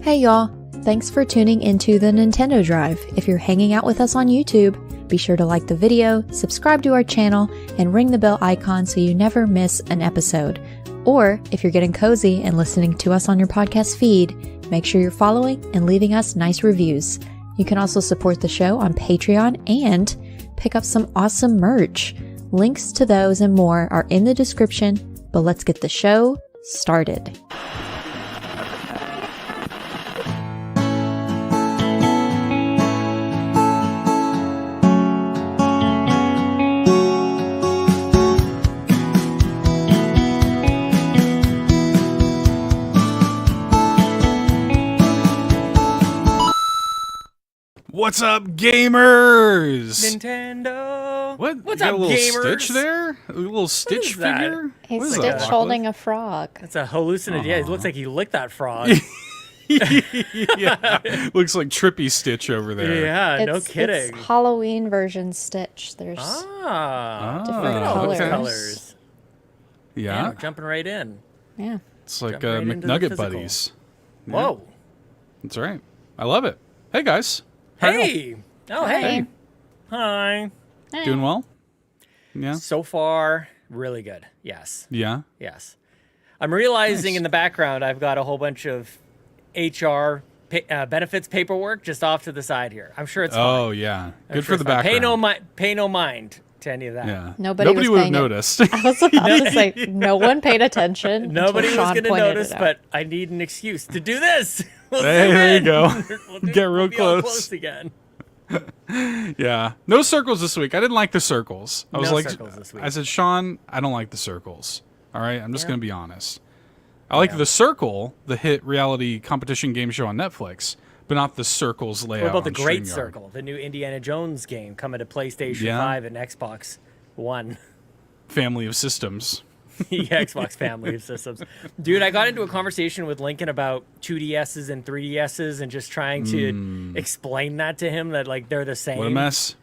Hey y'all, thanks for tuning into the Nintendo Drive. If you're hanging out with us on YouTube, be sure to like the video, subscribe to our channel, and ring the bell icon so you never miss an episode. Or if you're getting cozy and listening to us on your podcast feed, make sure you're following and leaving us nice reviews. You can also support the show on Patreon and pick up some awesome merch. Links to those and more are in the description, but let's get the show started. What's up, gamers? Nintendo. What's up, a little gamers? Stitch there? A little Stitch figure? He's What is Stitch that? holding a frog. That's a hallucinogen. Yeah, it looks like he licked that frog. Yeah, looks like Trippy Stitch over there. Yeah, no kidding. It's Halloween version Stitch. There's different Look colors. at those colors. Yeah, We're jumping right in. Yeah. it's like Jump right into the McNugget physical. buddies. Yeah, Whoa. that's right. I love it. Hey guys, Hey. Oh, hey. Hi. doing well? Yeah, So far, really good. Yes. yeah. Yes. I'm realizing Nice. in the background I've got a whole bunch of HR benefits paperwork just off to the side here. I'm sure it's fine. Oh yeah, I'm good sure for the it's fine. background. Pay no mind to any of that. Yeah, Nobody was would have paying it. noticed. I was about to say, no one paid attention. Nobody was until Sean going to pointed notice, it out. but I need an excuse to do this. We'll Hey, zoom there you in. go. We'll Get real we'll be all close. close again. Yeah, no circles this week. I didn't like the circles. I was No like, circles this week. I said, Sean, I don't like the circles. All right, I'm just Yeah. gonna be honest. I like Yeah. The Circle, the hit reality competition game show on Netflix, but not the Circles layout. What about the on Great StreamYard. Circle, the new Indiana Jones game coming to PlayStation Yeah. 5 and Xbox One? Family of systems? The Xbox family of systems. Dude, I got into a conversation with Lincoln about 2DSs and 3DSs and just trying to explain that to him that like they're the same. What a mess.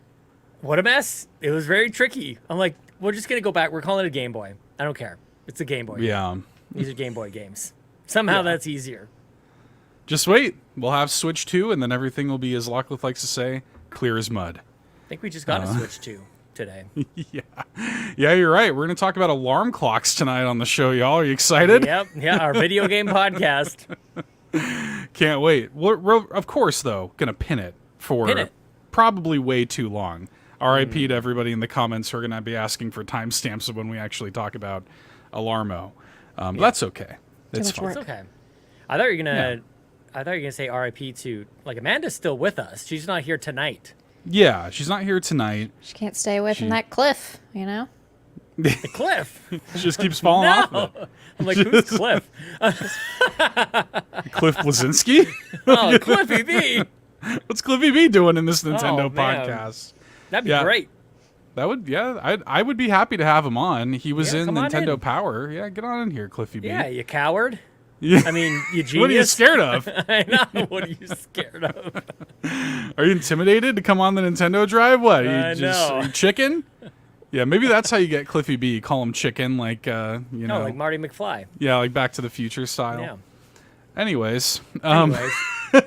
What a mess. It was very tricky. I'm like, we're just going to go back. We're calling it a Game Boy. I don't care. It's a Game Boy. Yeah. These are Game Boy games. Somehow that's easier. Just wait. We'll have Switch 2, and then everything will be, as Lachlan likes to say, clear as mud. I think we just got a Switch 2 today. Yeah, you're right. We're gonna talk about alarm clocks tonight on the show, y'all. Are you excited? Yep. Yeah, our video game podcast. Can't wait. We're of course, though, going to pin it for Pin it. probably way too long. RIP to everybody in the comments who are going to be asking for timestamps of when we actually talk about Alarmo. That's okay. It's much fine. work. It's okay. I thought you were gonna. I thought you were gonna say RIP to like Amanda's still with us. She's not here tonight. Yeah, she's not here tonight. She can't stay away from that cliff, you know? The Cliff. She just keeps falling off No. of it. I'm like, who's Cliff? Cliff Blazinski? Oh, Cliffy B. What's Cliffy B doing in this Nintendo Oh, man. podcast? That'd be Yeah. great. That would, I would be happy to have him on. He was Yeah, in come on Nintendo in. Power. Yeah, get on in here, Cliffy B. Yeah, you coward. Yeah. I mean, you genius. What are you scared of? I know. What are you scared of? Are you intimidated to come on the Nintendo Drive? What? I know. Are you chicken? Yeah, maybe that's how you get Cliffy B. Call him chicken, like you know, No, like Marty McFly. yeah, like Back to the Future style. Yeah. Anyways, Anyways,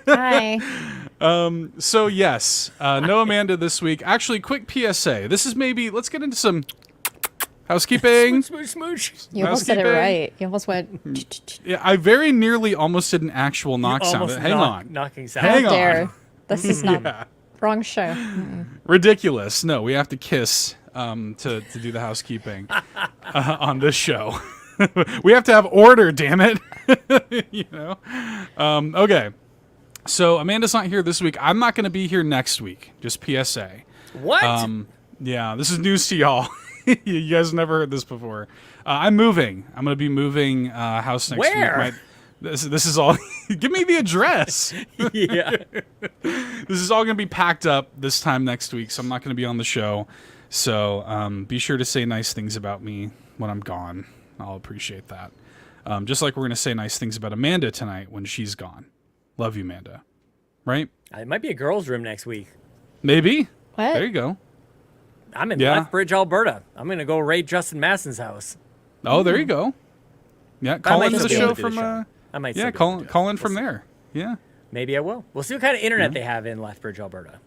Hi. so yes, no Amanda this week. Actually, quick PSA. This is maybe let's get into some housekeeping. smooch, smooch. You almost said it Housekeeping. right. You almost went, Yeah, I very nearly almost did an actual knock sound. Almost Hang on. knocking sound. Hang how on. dare. This is not, Yeah. wrong show. Ridiculous. No, we have to kiss to do the housekeeping on this show. We have to have order, damn it. You know? Okay. So Amanda's not here this week. I'm not going to be here next week. Just PSA. What? Yeah, this is news to y'all. You guys never heard this before. I'm moving. I'm going to be moving house next Where? week. This is all. Give me the address. Yeah. This is all going to be packed up this time next week, so I'm not going to be on the show. So be sure to say nice things about me when I'm gone. I'll appreciate that. Just like we're going to say nice things about Amanda tonight when she's gone. Love you, Amanda. Right? It might be a girls' room next week. Maybe. What? There you go. I'm in Yeah. Lethbridge, Alberta. I'm going to go raid Justin Masson's house. Oh, there you go. Yeah, I call might into the still be able show to do from. the show. I might Yeah, still be able to do it. call in from We'll see. there. Yeah. Maybe I will. We'll see what kind of internet they have in Lethbridge, Alberta.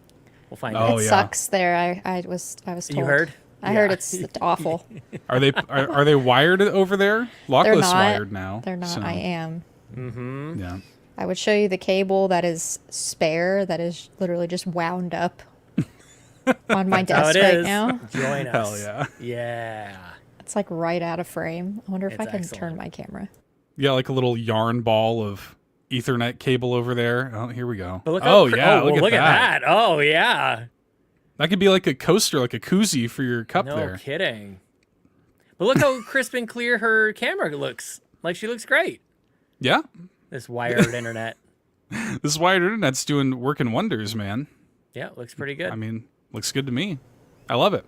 We'll find out. Oh, It yeah. sucks there. I was told. You heard? I heard it's awful. Are they wired over there? They're Lockless not. wired now. They're not. so, I am. Yeah. I would show you the cable that is spare, that is literally just wound up on my How desk it right is. now. Join us. Hell yeah. Yeah. It's like right out of frame. I wonder if I It's can excellent. turn my camera. You got like a little yarn ball of Ethernet cable over there. Oh, here we go. But look how Look at that. Oh, yeah. That could be like a coaster, like a koozie for your cup No there. kidding. But look how crisp and clear her camera looks. Like she looks great. Yeah. This wired internet. This wired internet's working wonders, man. Yeah, looks pretty good. I mean, looks good to me. I love it.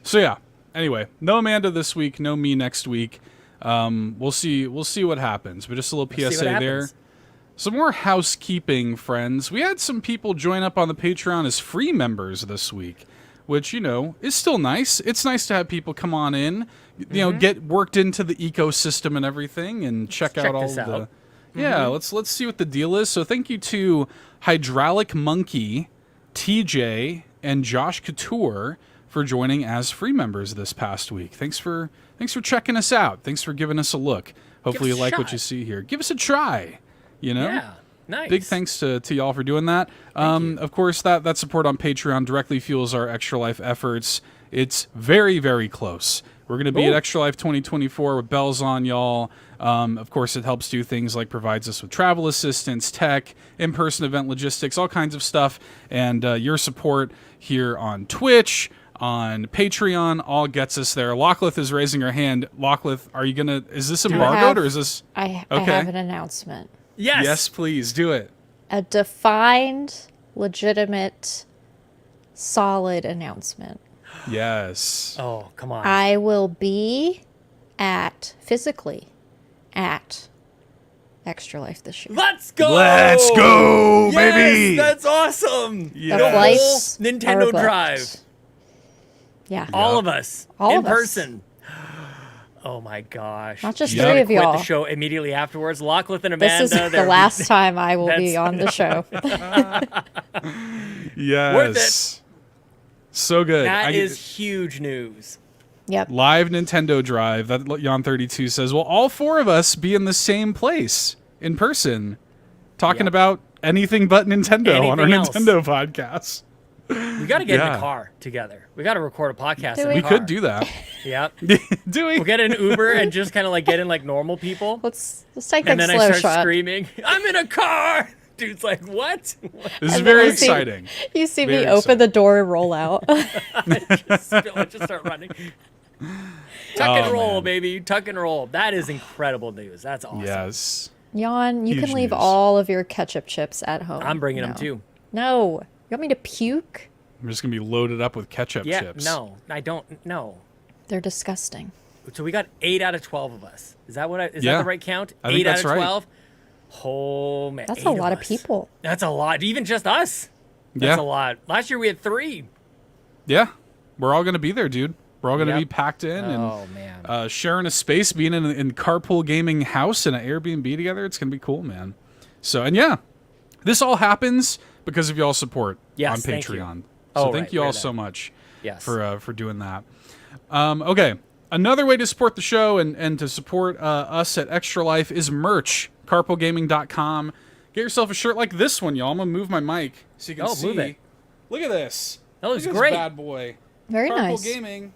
So yeah. Anyway, no Amanda this week, no me next week. We'll see what happens. But just a little See what PSA there. happens. Some more housekeeping, friends. We had some people join up on the Patreon as free members this week, which, is still nice. It's nice to have people come on in, get worked into the ecosystem and everything and check out all this the... out. Yeah, let's see what the deal is. So thank you to Hydraulic Monkey, TJ, and Josh Couture for joining as free members this past week. Thanks for checking us out. Thanks for giving us a look. Hopefully you us a like what shot. you see here. Give us a try. Yeah, nice. Big thanks to y'all for doing that. Of course, that support on Patreon directly fuels our Extra Life efforts. It's very, very close. We're going to be at Extra Life 2024 with bells on, y'all. Of course, it helps do things like provides us with travel assistance, tech, in-person event logistics, all kinds of stuff. And your support here on Twitch, on Patreon, all gets us there. Lockleth is raising her hand. Lockleth, are you going to... Is this embargoed or is this... I Okay. have an announcement. Yes. Yes, please, do it. A defined, legitimate, solid announcement. Yes. Oh, come on. I will be physically at Extra Life this year. Let's go. Let's go, baby. Yes, that's awesome. Yeah. The The whole flights are Nintendo booked. Drive. Yeah. All of us. All in of us. person. Oh my gosh. Not just Yeah. three Gonna of quit y'all. the show immediately afterwards. Lockleth and This Amanda. is the they're- last time I will be That's- on the show. Yes. Worth it. So good. That is huge news. Yep. live Nintendo Drive. That Jan32 says, will all four of us be in the same place in person talking Yep. about anything but Nintendo on our Anything else. Nintendo podcast? We got to get in Yeah. the car together. We got to record a podcast Do in we? the We car. could do that. Yep. Do we? We'll get an Uber and just kind of like get in like normal people. Let's take And that then I slow start shot. screaming, I'm in a car. Dude's like, what? This is And very then I see- exciting. You see Very me open exciting. the door and roll out. just start running. Tuck and Oh, roll, man. baby. Tuck and roll. That is incredible news. That's awesome. Yes. Jan, you Huge can leave news. all of your ketchup chips at home. I'm bringing them No. too. No. You want me to puke? I'm just going to be loaded up with ketchup Yeah, chips. no, I don't know. They're disgusting. So we got 8 out of 12 of us. Is that that Yeah. the right count? I think 8 that's out of right. 12? Oh, man. That's 8 a lot of us. people. That's a lot. Even just us. That's Yeah. a lot. Last year we had 3. Yeah. We're all going to be there, dude. We're all going to Yep. be packed in Oh, and man. sharing a space, being in Carpool Gaming house in an Airbnb together. It's going to be cool, man. So, and yeah, this all happens because of y'all support Yes, on thank you. Patreon. Oh, So thank right, you all right, so right. much Yes. for doing that. Okay. Another way to support the show and to support us at Extra Life is merch. CarpoolGaming.com. Get yourself a shirt like this one, y'all. I'm going to move my mic so you can see. move it. Look at this. That looks Look at great. This bad boy. Very Carpool nice. Gaming,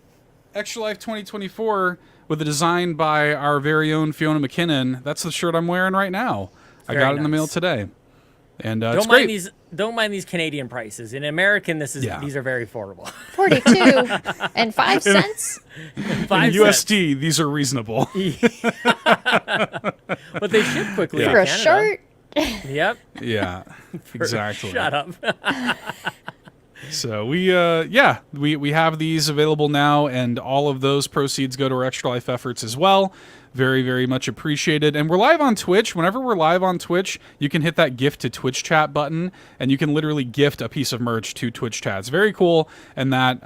Extra Life 2024, with a design by our very own Fiona McKinnon. That's the shirt I'm wearing right now. I Very got it in the mail nice. today, and it's Don't great. mind these. Don't mind these Canadian prices. In American, Yeah. these are very affordable. 42 and 5 cents. In 5 cents. USD, these are reasonable. But they ship quickly. For in a Canada. shirt. Yep. Yeah, exactly. Shut up. So we have these available now, and all of those proceeds go to our Extra Life efforts as well. Very, very much appreciated. And we're live on Twitch. Whenever we're live on Twitch, you can hit that gift to Twitch chat button, and you can literally gift a piece of merch to Twitch chat. It's very cool, and that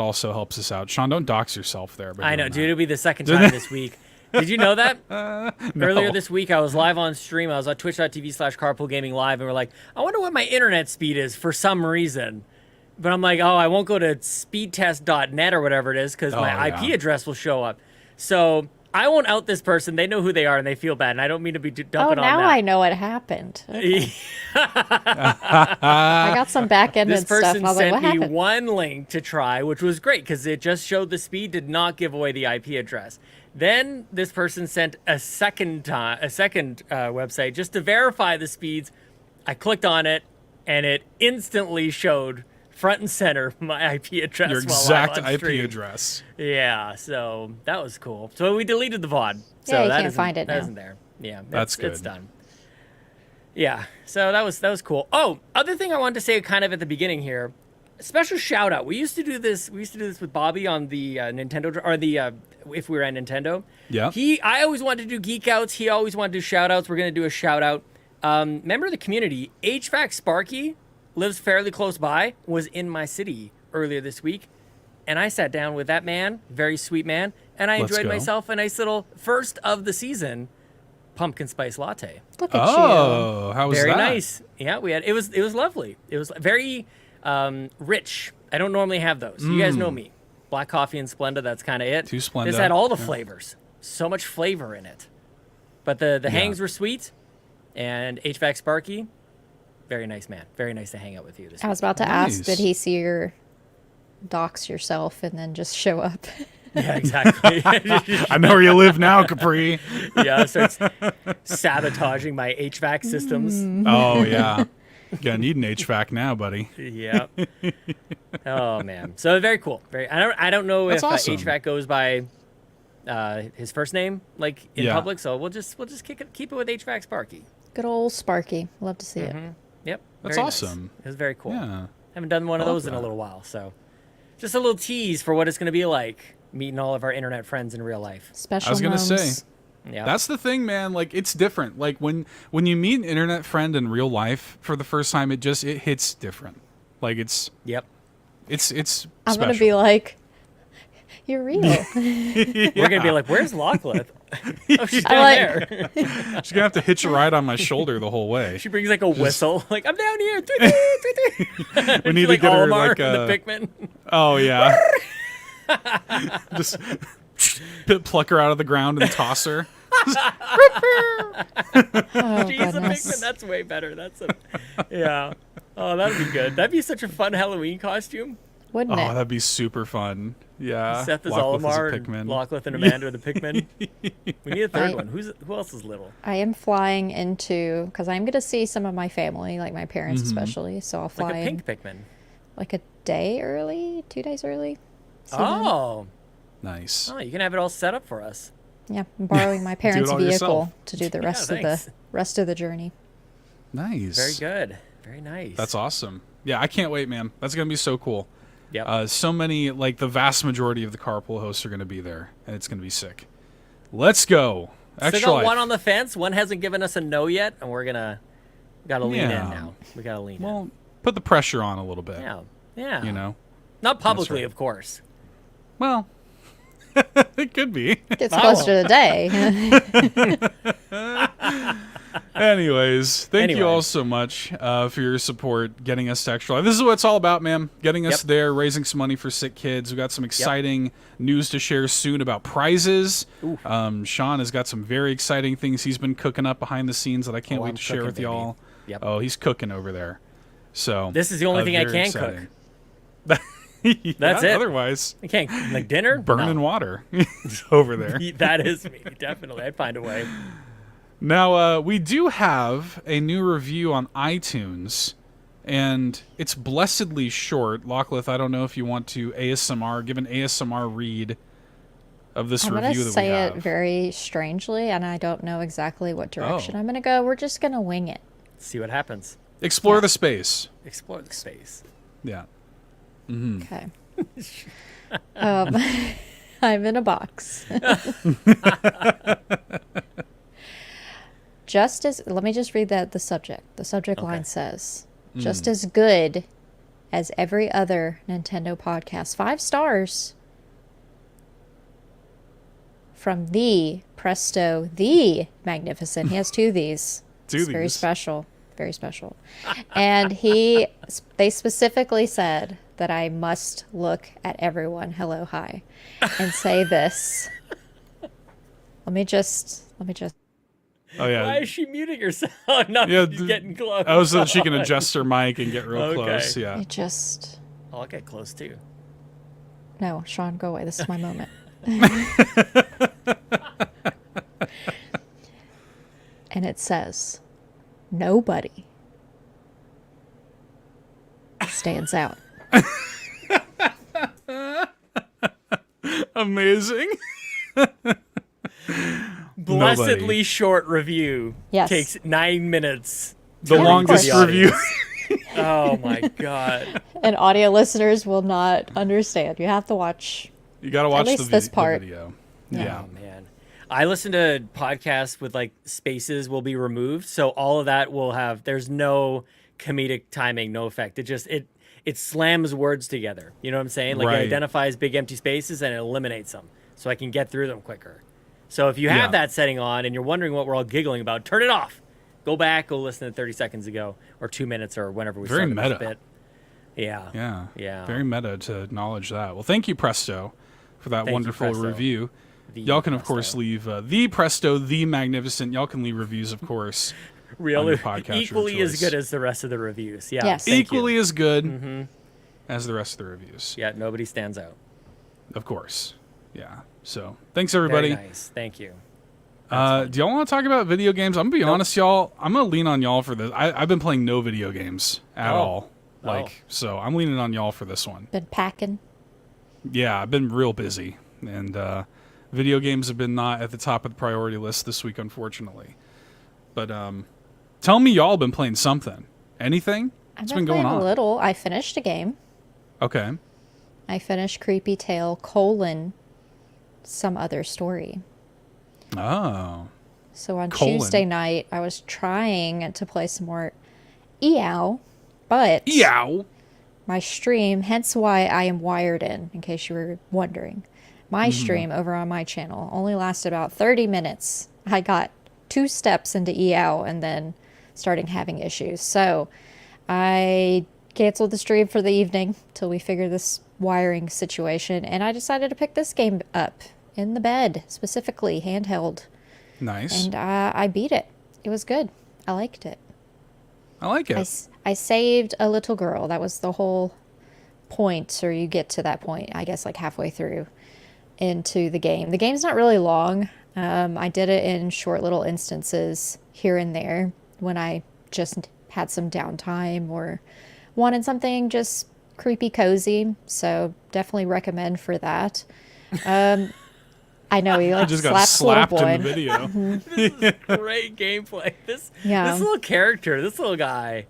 also helps us out. Sean, don't dox yourself there. by I know, doing dude. that. It'll be the second time this week. Did you know that? No. Earlier this week, I was live on stream. I was on twitch.tv/carpoolgaming live, and we're like, I wonder what my internet speed is for some reason. But I'm like, oh, I won't go to speedtest.net or whatever it is because my IP address will show up. So I won't out this person. They know who they are, and they feel bad. And I don't mean to be dumping on that. Oh, now I know what happened. Okay. I got some back-ended This stuff. person And I was like, sent what me happened? one link to try, which was great because it just showed the speed, did not give away the IP address. Then this person sent a second website just to verify the speeds. I clicked on it, and it instantly showed front and center my IP address. Your exact IP address. Yeah, so that was cool. So we deleted the VOD. So Yeah, you that can't find it that now. isn't there. Yeah, That's good. It's done. Yeah, so that was cool. Oh, other thing I wanted to say kind of at the beginning here. Special shout out. We used to do this with Bobby on the Nintendo, or the if we were at Nintendo. Yeah. I always wanted to do geek outs. He always wanted to do shout outs. We're going to do a shout out. Member of the community, HVAC Sparky, lives fairly close by, was in my city earlier this week. And I sat down with that man, very sweet man, and I enjoyed myself a nice little first of the season pumpkin spice latte. Look at Oh, how was Very that? nice. Yeah, it was lovely. It was very rich. I don't normally have those. You guys know me. Black coffee and Splenda, that's kind of it. Two Splenda. This had all the flavors. So much flavor in it. But the hangs were sweet, and HVAC Sparky, very nice man. Very nice to hang out with you this you. I was week. about to Nice. ask, did he see your dox yourself and then just show up? Yeah, exactly. I know where you live now, Capri. Yeah, starts sabotaging my HVAC systems. Oh, yeah. Yeah, need an HVAC now, buddy. Yeah. Oh man. So very cool. I don't know That's if awesome. HVAC goes by his first name like in Yeah. public. So we'll just keep it with HVAC Sparky. Good old Sparky. Love to see it. Yep. That's very nice. awesome. It was very cool. Yeah. Haven't done one of I love those in a that. little while. So just a little tease for what it's going to be like meeting all of our internet friends in real life. Special I was gonna gnomes. say. Yeah. That's the thing, man. Like, it's different. Like, when you meet an internet friend in real life for the first time, it hits different. Like, it's Yep. I'm special. going to be like, you're real. We're gonna be like, "Where's Lachlan?" Oh, she's down like- there. She's gonna have to hitch a ride on my shoulder the whole way. She brings like a whistle, like I'm down here. We need She's to like get her Olimar like and a. the Pikmin. Oh yeah. Just pluck her out of the ground and toss her. Oh, She's a goodness. Pikmin. That's way better. Yeah. Oh, that'd be good. That'd be such a fun Halloween costume. Wouldn't Oh, it? that'd be super fun. Yeah. Seth is Lachlan Olimar, a and Pikmin. Lachlan and Amanda are the Pikmin. We need a third Right. one. Who else is little? I am flying into, because I'm going to see some of my family, like my parents especially. So I'll fly Like a in pink Pikmin. like a day early, 2 days early. See them. Oh, Nice. you can have it all set up for us. Yeah, I'm borrowing my parents' all vehicle yourself. to do the Yeah, rest thanks. of the journey. Nice. Very good. Very nice. That's awesome. Yeah, I can't wait, man. That's gonna be so cool. Yep. So many, like the vast majority of the Carpool hosts are gonna be there, and it's gonna be sick. Let's go. Still Extra got life. one on the fence. One hasn't given us a no yet, and we're gotta lean in Yeah. now. We gotta lean Well, put the pressure on a little bit. in. Yeah. You know. Not publicly, right. of course. Well, it could be. Gets Oh. closer to the day. Anyways, thank you Anyway. all so much for your support, getting us to Extra Life. This is what it's all about, man. Getting us Yep. there, raising some money for sick kids. We got some exciting news to share soon about prizes. Sean has got some very exciting things he's been cooking up behind the scenes that I can't Oh, wait I'm to share cooking, with y'all. baby. Yep. Oh, he's cooking over there. So This is the only thing I very can cook. exciting. That's Yeah, it. Otherwise, I can't like dinner. burning No. water over there. That is me. Definitely, I'd find a way. Now, we do have a new review on iTunes, and it's blessedly short. Lachlan, I don't know if you want to give an ASMR read of this I'm going review to that we say have. it very strangely, and I don't know exactly what direction Oh. I'm going to go. We're just going to wing it. See what happens. Explore Yeah. the space. Explore the space. Yeah. Okay. I'm in a box. Let me just read the subject. The subject line says, just as good as every other Nintendo podcast. 5 stars. from the Presto the Magnificent. He has two of these. It's very special. Very special. And they specifically said that I must look at everyone, hello, hi, and say this. Let me just. Oh yeah. Why is she muting herself? No, Yeah, she's getting close. Oh, so that she can adjust her mic and get real close. Yeah. I'll get close too. No, Sean, go away. This is my moment. And it says, nobody stands out. Amazing. Blessedly Nobody. short review. Yes. Takes 9 minutes. The longest review. Oh my god. And audio listeners will not understand. You have to watch. You got to watch At least this part. the video. Yeah. Oh man. I listen to podcasts with like spaces will be removed, so all of that will have there's no comedic timing, no effect. It slams words together. You know what I'm saying? Like Right. it identifies big empty spaces and it eliminates them so I can get through them quicker. So if you have that setting on and you're wondering what we're all giggling about, turn it off. Go back, go listen to 30 seconds ago or 2 minutes or whenever we Very started meta. this bit. Yeah. Yeah. Yeah. Very meta to acknowledge that. Well, thank you, Presto, for that Thank you, wonderful Presto. review. The Y'all can, of Presto. course, leave the Presto, the Magnificent. Y'all can leave reviews, of course. on your Really podcast equally of as choice. good as the rest of the reviews. Yeah. Yes. thank you. Equally as good as the rest of the reviews. Yeah, nobody stands out. Of course. Yeah. So, thanks, everybody. Very nice. Thank you. Do y'all want to talk about video games? I'm going to be honest, y'all. I'm going to lean on y'all for this. I've been playing no video games at all. So I'm leaning on y'all for this one. Been packing. Yeah, I've been real busy. And video games have been not at the top of the priority list this week, unfortunately. But tell me y'all been playing something. Anything? What's been going on? A little. I finished a game. Okay. I finished Creepy Tale, some other story. Oh. So on Colon. Tuesday night, I was trying to play some more EOW, but Yow. my stream, hence why I am wired in case you were wondering. My stream over on my channel only lasted about 30 minutes. I got 2 steps into EOW and then starting having issues. So I canceled the stream for the evening till we figure this wiring situation, and I decided to pick this game up in the bed, specifically handheld. Nice. And I beat it. It was good. I liked it. I like it. I saved a little girl. That was the whole point, or you get to that point, I guess, like halfway through into the game. The game's not really long. I did it in short little instances here and there when I just had some downtime or wanted something just creepy cozy. So definitely recommend for that. I know he like I just got slapped little slapped boy. in the video. This is great gameplay. This little character, this little guy.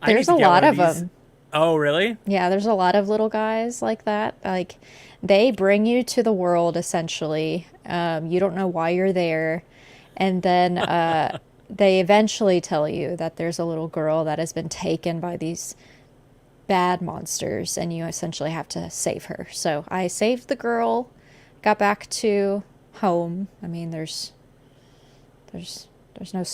There's a lot of them. Oh, really? Yeah, there's a lot of little guys like that. Like, they bring you to the world, essentially. You don't know why you're there. And then they eventually tell you that there's a little girl that has been taken by these bad monsters, and you essentially have to save her. So I saved the girl, got back to home. I mean, there's no,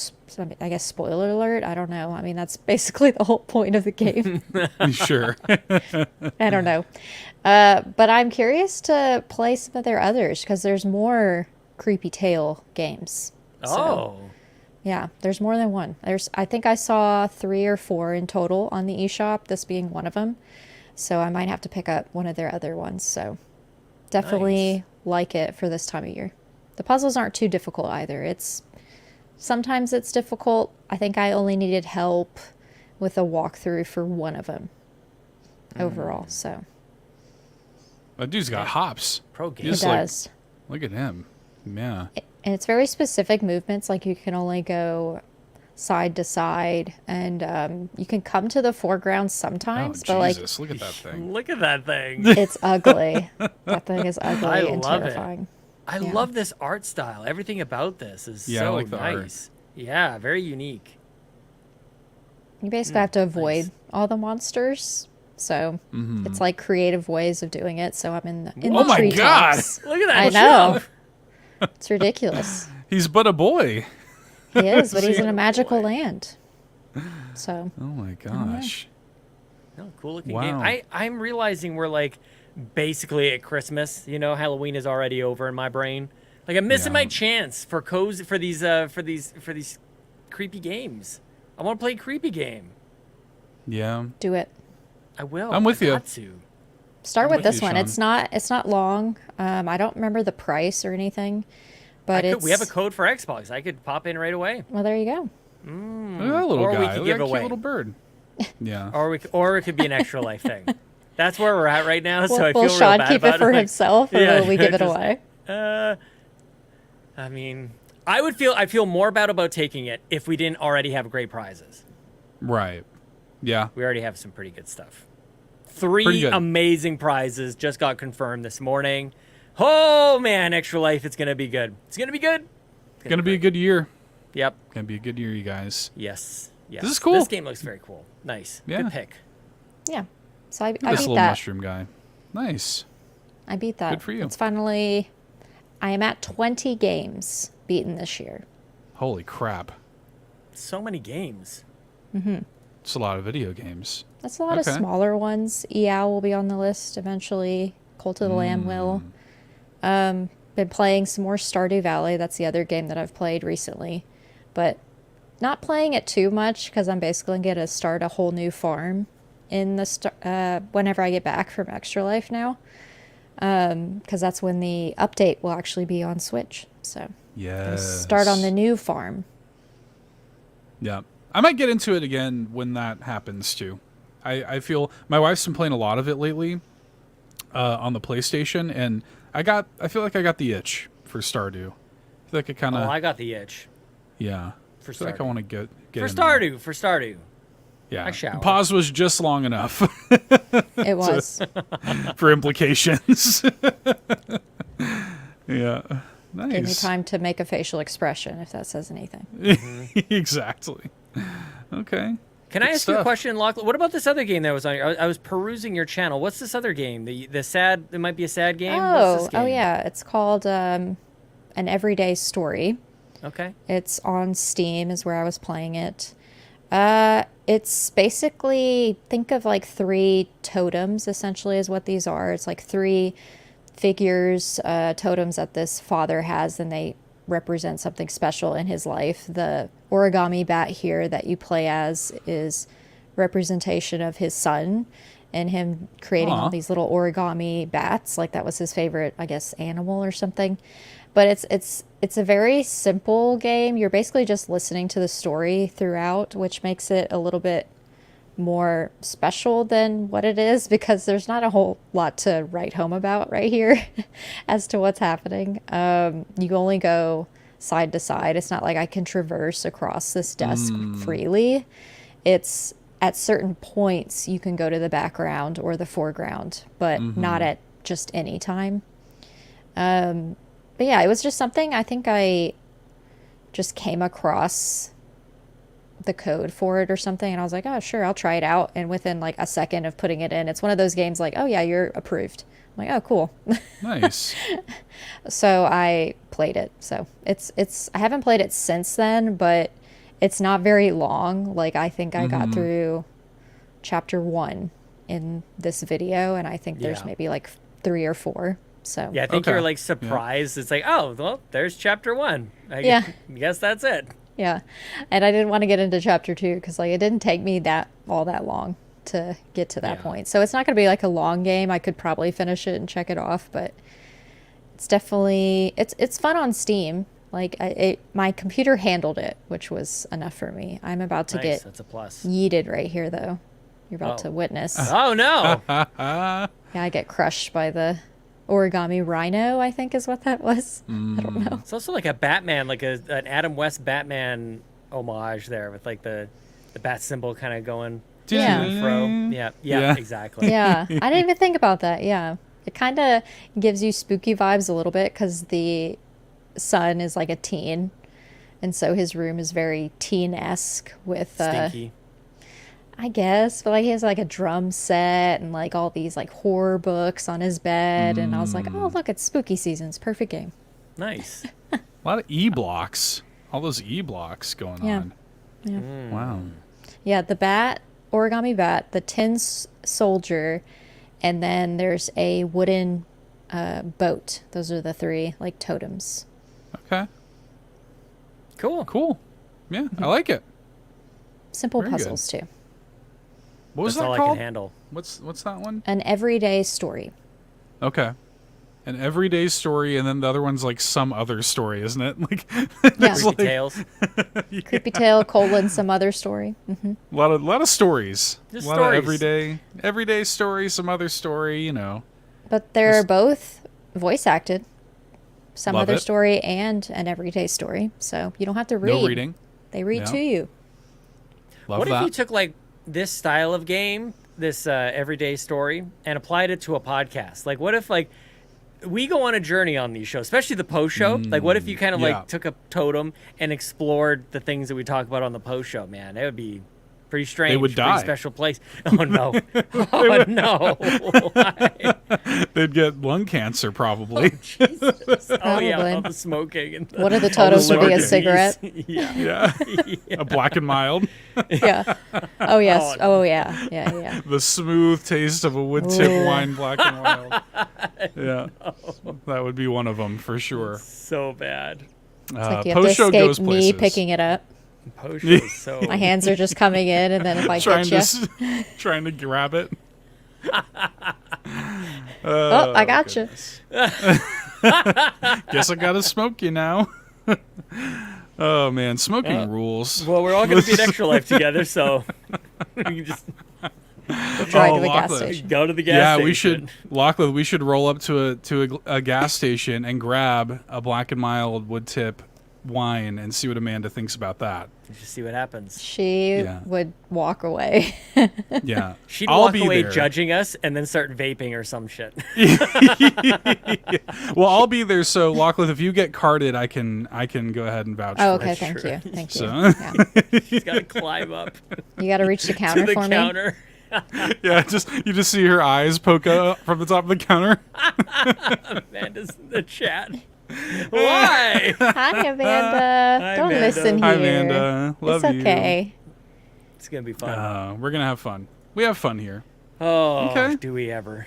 I guess, spoiler alert. I don't know. I mean, that's basically the whole point of the game. Sure. I don't know. But I'm curious to play some of their others because there's more Creepy Tale games. Oh. Yeah, there's more than one. I think I saw 3 or 4 in total on the eShop, this being one of them. So I might have to pick up one of their other ones. So definitely like it for this time of year. The puzzles aren't too difficult either. Sometimes it's difficult. I think I only needed help with a walkthrough for one of them overall. So That dude's got hops. Pro game. it does. Look at him. Yeah. And it's very specific movements. Like, you can only go side to side, and you can come to the foreground sometimes. Oh, but Jesus. Look at that thing. Look at that thing. it's ugly. That thing is ugly I and love it. terrifying. I love this art style. Everything about this is Yeah, I so like the art. nice. Yeah, very unique. You basically have to avoid all the monsters. So it's like creative ways of doing it. So I'm in the Oh my treetops. Look at that I know. jump. It's ridiculous. He's but a boy. He is, but he's in a magical land. So. Oh my gosh. Oh, cool looking Wow. game. I'm realizing we're like basically at Christmas. You know, Halloween is already over in my brain. Like I'm missing my chance for cozy for these creepy games. I want to play a creepy game. Yeah. Do it. I will. I'm with you. Got to. Start with this one. Sean. It's not long. I don't remember the price or anything, but We have a code for Xbox. I could pop in right away. Well, there you go. Look at that little Or guy. we could Look give at that away. cute little bird. Yeah. Or it could be an extra life thing. That's where we're at right now. So I feel Will real Sean bad keep about it for himself, or will we give it just- away? I mean, I'd feel more bad about taking it if we didn't already have great prizes. Right. Yeah. We already have some pretty good stuff. Pretty 3 good. amazing prizes just got confirmed this morning. Oh man, extra life, it's gonna be good. It's gonna be good. It's gonna be a good year. Yep. Gonna be a good year, you guys. Yes. Yes. This is cool. This game looks very cool. Nice. Yeah. Good pick. Yeah. So I This beat little that. mushroom guy. Nice. I beat that. Good for you. It's finally. I am at 20 games beaten this year. Holy crap. So many games. It's a lot of video games. That's a lot of Okay. smaller ones. EOW will be on the list eventually. Cult of the Lamb will. Been playing some more Stardew Valley. That's the other game that I've played recently. But not playing it too much because I'm basically going to start a whole new farm in the whenever I get back from Extra Life now. Because that's when the update will actually be on Switch. So Yes. start on the new farm. Yeah. I might get into it again when that happens too. I feel my wife's been playing a lot of it lately on the PlayStation, and I feel like I got the itch for Stardew. I feel like I kind of I got the itch. yeah. For I feel like I Stardew. want to get For in there. Stardew. Yeah. I shower. The pause was just long enough It was. for implications. Yeah. Give me Nice. time to make a facial expression, if that says anything. Exactly. Okay. Can I Good ask you a stuff. question, Lachlan? What about this other game that was on your... I was perusing your channel. What's this other game? The sad... It might be a sad game? What's this game? Yeah. It's called An Everyday Story. Okay. It's on Steam is where I was playing it. It's basically, think of like 3 totems, essentially, is what these are. It's like 3 figures, totems that this father has, and they represent something special in his life. The origami bat here that you play as is representation of his son and him creating all these little origami bats. Like that was his favorite, I guess, animal or something. But it's a very simple game. You're basically just listening to the story throughout, which makes it a little bit more special than what it is, because there's not a whole lot to write home about right here as to what's happening. You only go side to side. It's not like I can traverse across this desk freely. It's at certain points you can go to the background or the foreground, but not at just any time. But yeah, it was just something I think I just came across the code for it or something, and I was like, oh, sure, I'll try it out. And within like a second of putting it in, it's one of those games like, oh yeah, you're approved. I'm like, oh, cool. Nice. So I played it. So it's I haven't played it since then, but it's not very long. Like I think I got through chapter 1 in this video, and I think there's Yeah. maybe like 3 or 4. So Yeah, I think Okay. you're like surprised. It's like, oh, well, there's chapter 1. I Yeah. guess that's it. yeah. And I didn't want to get into chapter 2 because like it didn't take me that long to get to that Yeah. point. So it's not going to be like a long game. I could probably finish it and check it off, but it's definitely it's fun on Steam. Like my computer handled it, which was enough for me. I'm about to Nice. get That's a plus. yeeted right here though. You're about Oh. to witness. Oh, no. Yeah, I get crushed by the origami rhino, I think is what that was. I don't know. It's also like a Batman, like an Adam West Batman homage there with like the bat symbol kind of going Yeah. to and fro. Yeah, Yeah. exactly. Yeah, I didn't even think about that. Yeah, it kind of gives you spooky vibes a little bit because the son is like a teen, and so his room is very teen-esque with Stinky. I guess, but like he has like a drum set and like all these like horror books on his bed, and I was like, oh look, it's spooky season, it's a perfect game. Nice. A lot of E blocks. All those E blocks going on. Yeah. Wow. Yeah, the bat, origami bat, the tin soldier, and then there's a wooden boat. Those are the 3 like totems. Okay. Cool. Yeah, I like it. Simple Very puzzles too. What was That's that all I called? can handle. What's that one? An everyday story. Okay. An everyday story, and then the other one's like some other story, isn't it? Like, Yeah. Creepy Tales. Creepy tale, some other story. a lot of stories. Just a lot stories. of everyday story, some other story. You know. But they're both voice acted. Some Love other it. story and an everyday story. So you don't have to read. No reading. They read Yeah. to you. Love What that. if you took like this style of game, this everyday story, and applied it to a podcast? Like, what if like we go on a journey on these shows, especially the post show? Like, what if you kind of yeah. like took a totem and explored the things that we talk about on the post show? Man, it would be pretty strange. They would pretty die. special place. Oh no! Oh no! Why? They'd get lung cancer probably. Jesus. Oh yeah, Probably. all the smoking and One of the All the totems would be a smoking. cigarette. Yeah. Yeah. A black and mild. Yeah. Oh yes. Oh, Oh yeah. Yeah. The smooth taste of a wood tip Ooh. wine, black and wild. Yeah. That would be one of them for sure. So bad. It's like you have to Post show escape goes me places. picking it up. Post show is so. My hands are just coming in, and then if I trying get to you, trying to grab it. oh, I got you. Guess I gotta smoke you now. Oh man, smoking rules. Well, we're all going to be an extra life together, so we can just Drive Oh, to the gas Lachlan. station. go to the gas Yeah, station. we should, Lachlan. We should roll up to a gas station and grab a black and mild wood tip wine and see what Amanda thinks about that. Just see what happens. She Yeah. would walk away. Yeah, She'd I'll walk be away there. judging us and then start vaping or some shit. Well, I'll be there. So, Lachlan, if you get carded, I can go ahead and vouch. Oh, for okay. it. Thank true. you. Thank you. So- Yeah. She's got to climb up You got to reach the counter to the for counter. Yeah, you just see her eyes poke up from the top of the counter. Amanda's in the chat. Why? me. Hi, Amanda. Hi, Don't Amanda. listen here. Hi, Amanda. Love it's you. okay. It's going to be fun. We're gonna have fun. We have fun here. Oh, okay. do we ever?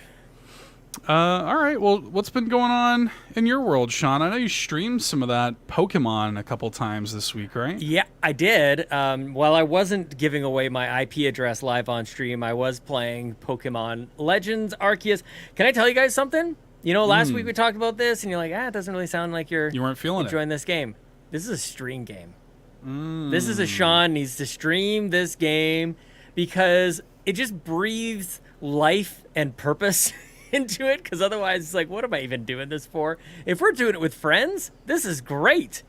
All right. Well, what's been going on in your world, Sean? I know you streamed some of that Pokemon a couple times this week, right? Yeah, I did. While I wasn't giving away my IP address live on stream, I was playing Pokemon Legends Arceus. Can I tell you guys something? You know, last week we talked about this, and you're like, it doesn't really sound like You weren't feeling enjoying this game. This is a stream game. This is a Sean needs to stream this game because it just breathes life and purpose into it, because otherwise it's like, what am I even doing this for? If we're doing it with friends, this is great.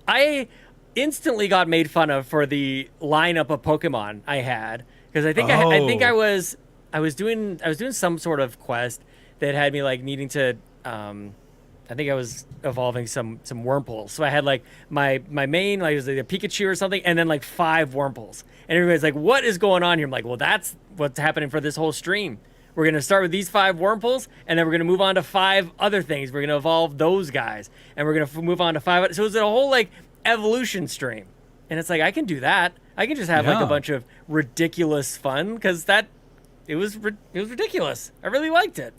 I instantly got made fun of for the lineup of Pokemon I had, because I think I was doing some sort of quest that had me like needing to I think I was evolving some Wurmples. So I had like my main, like it was like a Pikachu or something, and then like 5 Wurmples. And everybody's like, what is going on here? I'm like, well, that's what's happening for this whole stream. We're going to start with these 5 Wurmples, and then we're going to move on to 5 other things. We're going to evolve those guys, and we're going to move on to 5. So it was a whole like evolution stream. And it's like, I can do that. I can just have like Yeah. a bunch of ridiculous fun, because it was ridiculous. I really liked it.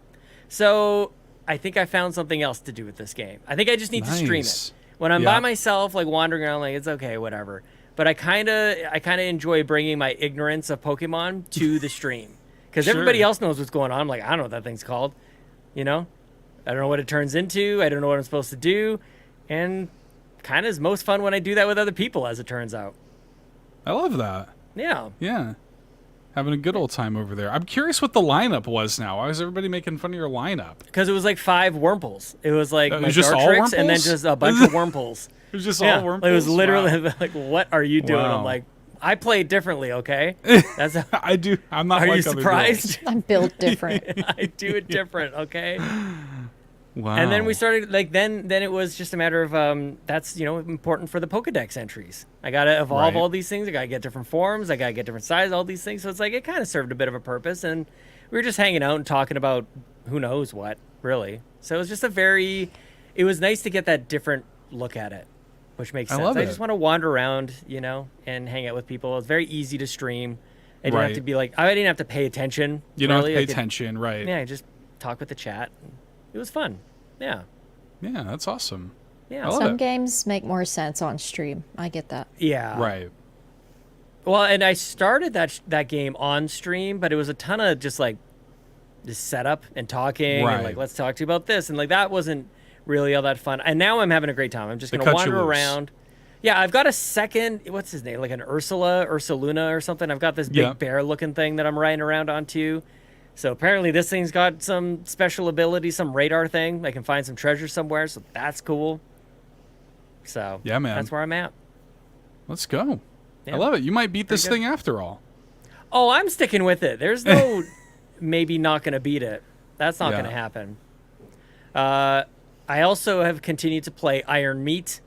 So I think I found something else to do with this game. I think I just need to stream Nice. it. When I'm Yeah. by myself, like wandering around, like it's okay, whatever. But I kind of enjoy bringing my ignorance of Pokemon to the stream, because Sure. everybody else knows what's going on. I'm like, I don't know what that thing's called. You know, I don't know what it turns into. I don't know what I'm supposed to do, and kind of is most fun when I do that with other people, as it turns out. I love that. Yeah. Yeah. Having a good old time over there. I'm curious what the lineup was now. Why was everybody making fun of your lineup? Because it was like 5 Wurmples. It was like It my was just all Dartrix and then Wurmples? just a bunch of Wurmples. It was just Yeah, all Wurmples? it was literally Wow. like, what are you doing? Wow. I'm like, I play differently, okay? That's I do. I'm not are like you other surprised? I'm built different. I do it different, okay? girls. Wow. And then we started like then it was just a matter of that's important for the Pokedex entries. I gotta evolve Right. all these things. I gotta get different forms. I gotta get different sizes. All these things. So it's like it kind of served a bit of a purpose. And we were just hanging out and talking about who knows what, really. So it was just a very it was nice to get that different look at it, which makes sense. love I it. just want to wander around, you know, and hang out with people. It's very easy to stream. I didn't have Right. to be like, I didn't have to pay attention. You don't really. have I to pay could- attention, right? Yeah, I just talk with the chat. It was fun. Yeah. Yeah, that's awesome. Yeah. I love Some it. games make more sense on stream. I get that. Yeah. Right. Well, and I started that game on stream, but it was a ton of just setup and talking and Right. let's talk to you about this, and that wasn't really all that fun. And now I'm having a great time. I'm just They gonna cut you wander loose. around. Yeah, I've got a second. What's his name? Like an Ursaluna or something. I've got this big Yeah. bear-looking thing that I'm riding around on too. So apparently this thing's got some special ability, some radar thing. I can find some treasure somewhere, so that's cool. So Yeah, man. that's where I'm at. Let's go. Yeah. I love it. You might beat this good. thing after all. Oh, I'm sticking with it. There's no maybe not going to beat it. That's not Yeah. going to happen. I also have continued to play Iron Meat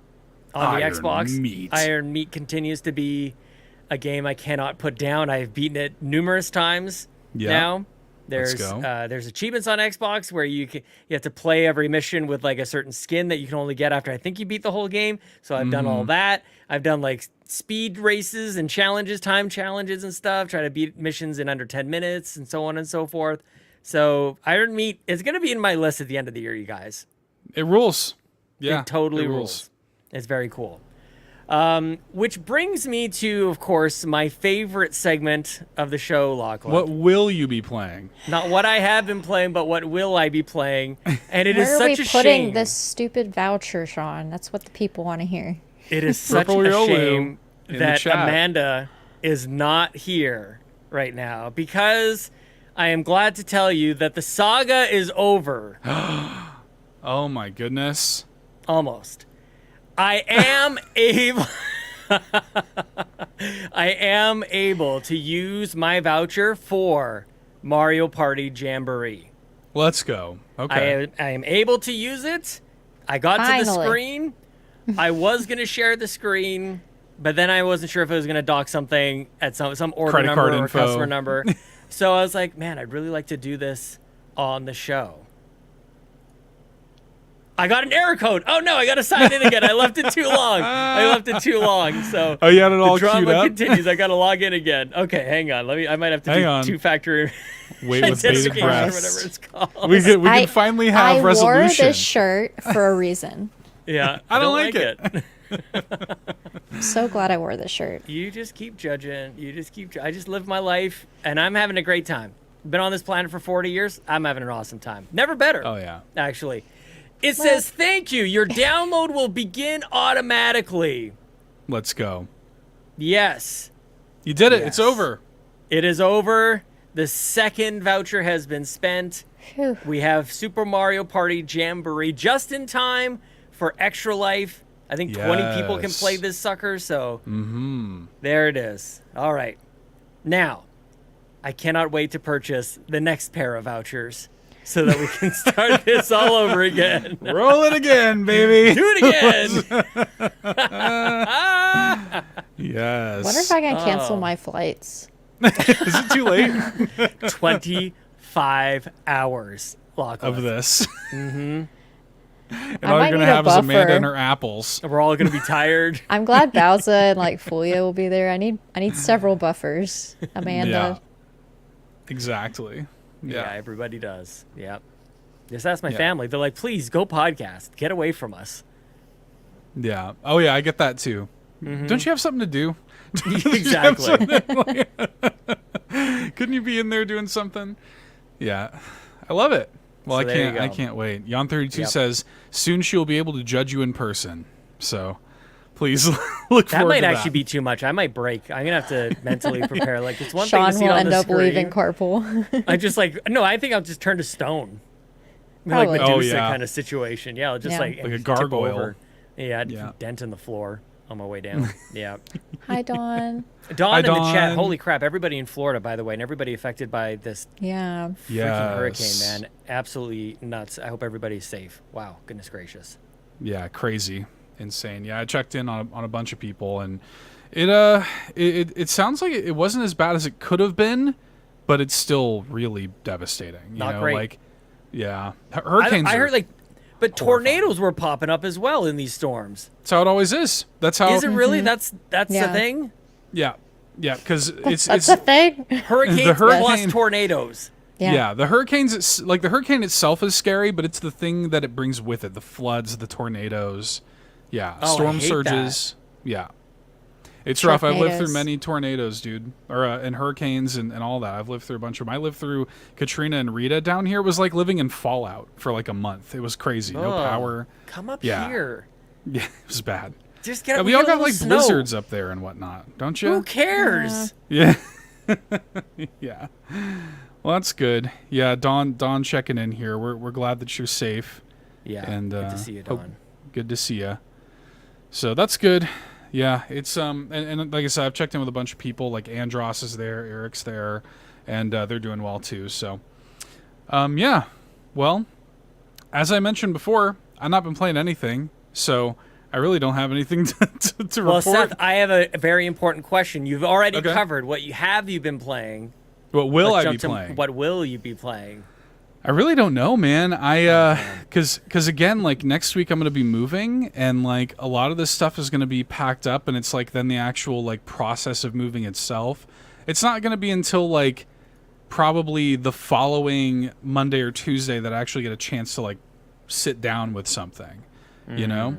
on the Iron Xbox. Meat. Iron Meat continues to be a game I cannot put down. I've beaten it numerous times now. Let's There's go. there's achievements on Xbox where you have to play every mission with like a certain skin that you can only get after I think you beat the whole game. So I've done all that. I've done like speed races and challenges, time challenges and stuff, try to beat missions in under 10 minutes and so on and so forth. So Iron Meat is going to be in my list at the end of the year, you guys. It rules. Yeah, It totally it rules. It's very cool. Which brings me to, of course, my favorite segment of the show, Lachlan. What will you be playing? Not what I have been playing, but what will I be playing? And it is Where are we such a putting shame. this stupid voucher, Sean? That's what the people want to hear. It is such Purple a Yolu shame in the that chat. Amanda is not here right now, because I am glad to tell you that the saga is over. Oh my goodness. Almost. I am able I am able to use my voucher for Mario Party Jamboree. Let's go. Okay. I am able to use it. I got to the Finally. screen. I was going to share the screen, but then I wasn't sure if it was going to dock something at some order Credit number card or info. customer number. So I was like, man, I'd really like to do this on the show. I got an error code. Oh no, I got to sign in again. I left it too long. So Oh, you had it all the queued drama up? continues. I got to log in again. Okay, hang on. I might have to Hang do on. two-factor Wait with bated identification or breath. whatever it's called. We can finally have I resolution. wore this shirt for a reason. Yeah, I don't like it. I'm so glad I wore this shirt. You just keep judging. I just live my life, and I'm having a great time. Been on this planet for 40 years. I'm having an awesome time. Never better. Oh yeah. Actually. It says, thank you. Your download will begin automatically. Let's go. Yes. You did it. It's Yes. over. It is over. The second voucher has been spent. Phew. We have Super Mario Party Jamboree just in time for Extra Life. I think 20 people can Yes. play this sucker, so there it is. All right. Now, I cannot wait to purchase the next pair of vouchers so that we can start this all over again. Roll it again, baby. Do it again. Yes. Wonder if I can Oh. cancel my flights. Is it too late 25 hours, Lachlan. of this? And I all might you're gonna need a have is Amanda buffer. and her apples. We're all going to be tired. I'm glad Bowser and Fulia will be there. I need several buffers. Amanda. Yeah. Exactly. Yeah, Yeah. everybody does. Yep. Just ask my Yeah. family. They're like, please go podcast. Get away from us. Yeah. Oh yeah, I get that too. Don't you have something to do? Exactly. Couldn't you be in there doing something? Yeah. I love it. Well, So there you I go. can't wait. Yon32 Yep. says soon she'll be able to judge you in person. So please look That forward might to actually that. be too much. I might break. I'm gonna have to mentally prepare. Like it's one Sean thing to see will it on end the up screen. leaving Carpool. I just I think I'll just turn to stone. Like Probably. Medusa Oh, yeah. kind of situation. Yeah, I'll just Yeah. like Like a tip gargoyle. over. Yeah, I'd Yeah. dent in the floor on my way down. Yeah. Hi, Dawn. Dawn Hi, in the chat. Dawn. Holy crap! Everybody in Florida, by the way, and everybody affected by this Yeah. freaking hurricane, Yes. man. Absolutely nuts. I hope everybody's safe. Wow, goodness gracious. Yeah, crazy, insane. Yeah, I checked in on a bunch of people, and it sounds like it wasn't as bad as it could have been, but it's still really devastating. You Not know, great. like, yeah, hurricanes. I heard are- like But tornadoes were popping up as well in these storms. That's how it always is. That's how. Is it really? That's the Yeah. thing. Yeah, yeah, because it's a thing. Hurricanes hurricane- plus tornadoes. yeah. The hurricanes, like the hurricane itself, is scary, but it's the thing that it brings with it: the floods, the tornadoes. Yeah, Oh, I storm hate surges. Yeah, it's rough. I've lived through Tornadoes. many tornadoes, dude, or and hurricanes and all that. I've lived through a bunch of them. I lived through Katrina and Rita down here. It was like living in Fallout for like a month. It was crazy. No Oh, power. Come up Yeah. here. Yeah, it was bad. Just get. Yeah, we get all a got little like snow. blizzards up there and whatnot, don't you? Who cares? Yeah. Yeah. Well, that's good. Yeah, Dawn checking in here. We're glad that you're safe. Yeah. And good to see you, hope- Don. good to see you. So that's good. Yeah, it's and like I said, I've checked in with a bunch of people. Like Andros is there, Eric's there, and they're doing well too. So, yeah. Well, as I mentioned before, I've not been playing anything, so I really don't have anything to Well, report. Seth, I have a very important question. You've already Okay. covered what you been playing. What will Let's I be jump to playing? What will you be playing? I really don't know, man. Cause again, like next week I'm gonna be moving, and like a lot of this stuff is gonna be packed up, and it's like then the actual like process of moving itself. It's not gonna be until like probably the following Monday or Tuesday that I actually get a chance to like sit down with something, you know.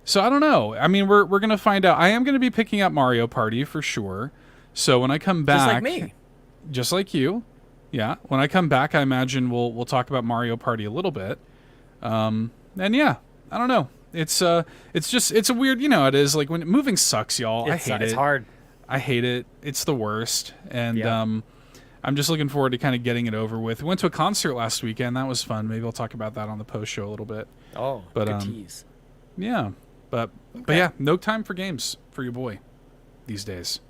So I don't know. I mean, we're gonna find out. I am gonna be picking up Mario Party for sure. So when I come back, Just like me. just like you. Yeah, when I come back, I imagine we'll talk about Mario Party a little bit. And yeah, I don't know. It's just it's a weird, you know, it is like when moving sucks, y'all. I hate it. It's hard. I hate it. It's the worst. And Yeah. I'm just looking forward to kind of getting it over with. We went to a concert last weekend. That was fun. Maybe I'll talk about that on the post show a little bit. Oh, But, good tease. Yeah. But yeah, no time for games for your boy these days.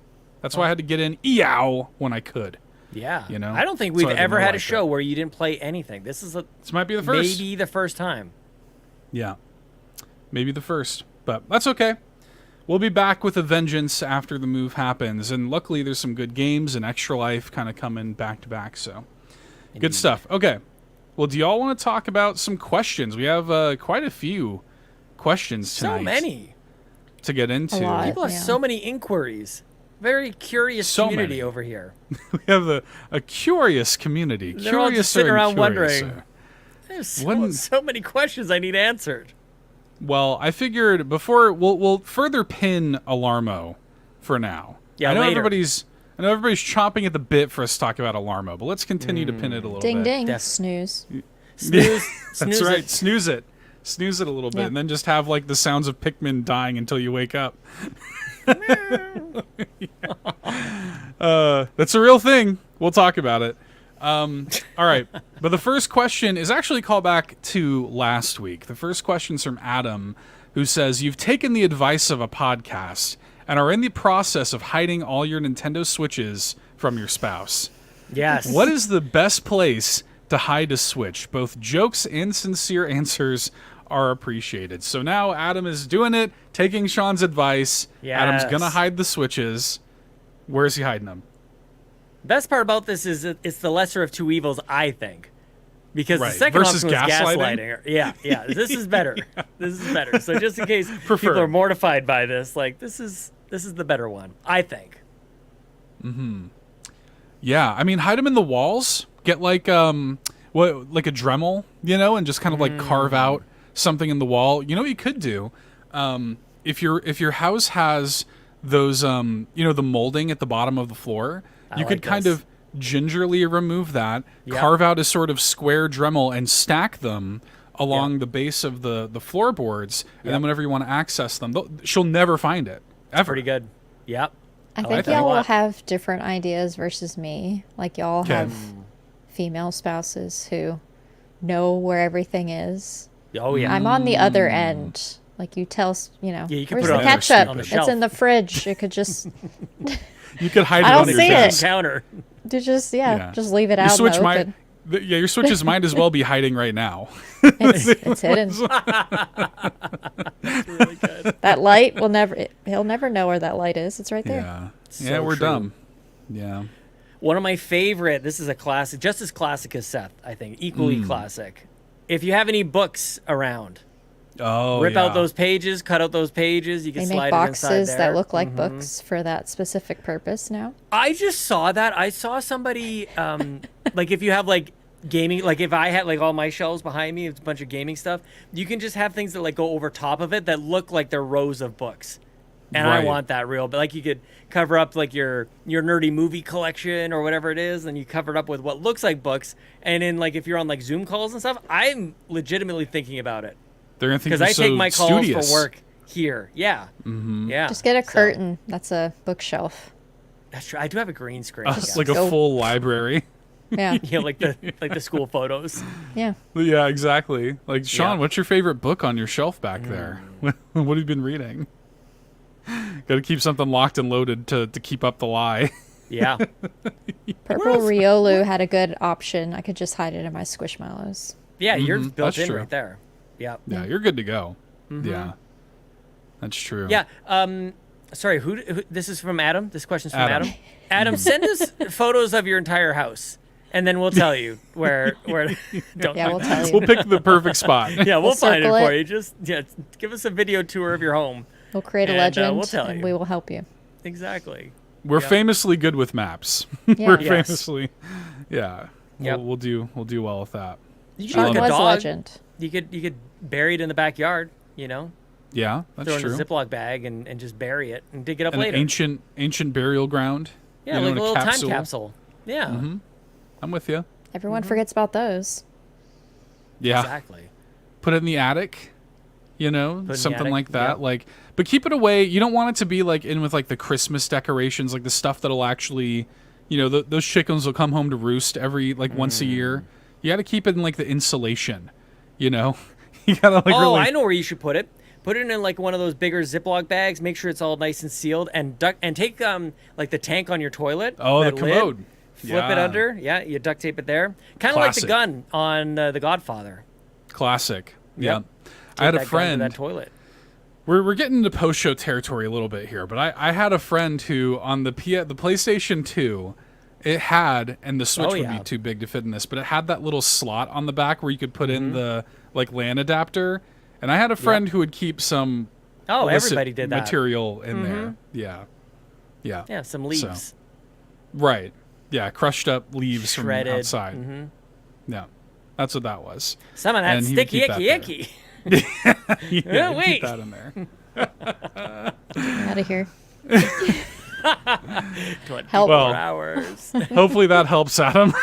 That's why I had to get in EOW when I could. Yeah. you know? I don't think So we've I didn't ever had a like show it. where you didn't play anything. This is This might be the first. maybe the first time. Yeah. Maybe the first. But that's okay. We'll be back with a vengeance after the move happens. And luckily there's some good games and Extra Life kind of coming back to back. So good stuff. Okay. Well, do y'all want to talk about some questions? We have quite a few questions tonight. So many. To get into. A lot. People have Yeah. so many inquiries. Very curious So community many. over here. We have a curious community. They're all just Curiouser sitting and around curiouser. wondering. There's When- so many questions I need answered. Well, I figured before we'll further pin Alarmo for now. Yeah, I know later. everybody's chomping at the bit for us to talk about Alarmo, but let's continue to pin it a little Ding bit. ding. Def- Snooze. Snooze. That's snooze right. it. Snooze it. Snooze it a little bit, Yeah. and then just have like the sounds of Pikmin dying until you wake up. That's a real thing. We'll talk about it. All right. But the first question is actually a callback to last week. The first question's from Adam, who says, "You've taken the advice of a podcast and are in the process of hiding all your Nintendo Switches from your spouse. Yes. What is the best place to hide a Switch? Both jokes and sincere answers are appreciated." So now Adam is doing it, taking Sean's advice. Adam's Yes. gonna hide the Switches. Where is he hiding them? Best part about this is it's the lesser of two evils, I think. Because Right. the second Versus option was gaslighting? gaslighting. Yeah. This is better. This is better. So just in case Preferred. people are mortified by this, like this is the better one, I think. Yeah, I mean, hide them in the walls. Get like like a Dremel, you know, and just kind of like carve out something in the wall. You know what you could do? If your house has those you know, the molding at the bottom of the floor, you like could kind this. of gingerly remove that, Yep. carve out a sort of square Dremel and stack them along the base of the floorboards, and then whenever you want to access them, she'll never find it. Ever. Pretty good. Yep. I like think that. y'all will What? have different ideas versus me. Like y'all Okay. have female spouses who know where everything is. Oh yeah. I'm on the other end. Like you tell, you know, Yeah, you can where's put it the on the ketchup? on the It's shelf. in the fridge. It could just, You could hide it I don't under your see it. desk. counter. to just Yeah. just leave it Your out in Switch the might, open. your Switches might as well be hiding right now. It's hidden. Really good. That light will never. He'll never know where that light is. It's right there. Yeah, So we're true. dumb. Yeah. One of my favorite. This is a classic, just as classic as Seth. I think equally classic. if you have any books around, rip out those pages, cut out those pages. You can They slide make it inside boxes there. that look like books for that specific purpose now. I just saw that. I saw somebody, like if you have like gaming, like if I had like all my shelves behind me, it's a bunch of gaming stuff. You can just have things that like go over top of it that look like they're rows of books. And I want that real, but like you could cover up like your nerdy movie collection or whatever it is, and you cover it up with what looks like books. And then like if you're on like Zoom calls and stuff, I'm legitimately thinking about it. They're gonna think because I take my calls for work here. Yeah, yeah. Just get a curtain. That's a bookshelf. That's true. I do have a green screen. Like a full library. Yeah. Yeah, like the school photos. Yeah. Yeah, exactly. Like Sean, what's your favorite book on your shelf back there? What have you been reading? Got to keep something locked and loaded to keep up the lie. Yeah. Purple Riolu had a good option. I could just hide it in my Squishmallows. Yeah, you're built That's in true. right there. Yeah. Yeah, you're good to go. Yeah, that's true. Yeah. Sorry, who? This is from Adam. This question's from Adam. Adam, send us photos of your entire house, and then we'll tell you where. Don't. Yeah, we'll tell you. We'll pick the perfect spot. Yeah, we'll find it circle for it. you. Just give us a video tour of your home. We'll create a And, legend, we'll tell and you. we will help you. Exactly. We're Yep. famously good with maps. Yeah. We're Yes. famously, yeah. Yep. We'll do well with that. You Sean could do like was a a dog. legend. You could bury it in the backyard. You know, Yeah, that's throw it true. in a Ziploc bag and just bury it and dig it up An later. ancient burial ground. Yeah, you know, like in a little capsule. time capsule. Yeah. I'm with you. Everyone forgets about those. Yeah. Exactly. Put it in the attic. You know, in the something attic, like that. yeah. Like, but keep it away. You don't want it to be like in with like the Christmas decorations, like the stuff that'll actually, you know, those chickens will come home to roost every like once a year. You got to keep it in like the insulation. You know, you gotta like. Oh, really... I know where you should put it. Put it in like one of those bigger Ziploc bags. Make sure it's all nice and sealed, and take like the tank on your toilet. Oh, the that lid, commode. Flip it Yeah. under. Yeah, you duct tape it there. Kind of like the Classic. gun on The Godfather. Classic. Yep. Yeah. I had a Tape that gun to friend. that toilet. We're getting into post-show territory a little bit here, but I had a friend who on the PlayStation 2, it had, and the Switch would be too big to fit in this, but it had that little slot on the back where you could put in the like LAN adapter, and I had a friend who would keep some illicit Everybody did that. material in there. Yeah. Yeah, some leaves. Right. Yeah, crushed up leaves Shredded. from outside. Yeah. That's what that was. Some of that And he would sticky keep that icky there. icky. Yeah, wait. keep that in there. Out of here. 24 Help. Well, hours. Hopefully that helps, Adam.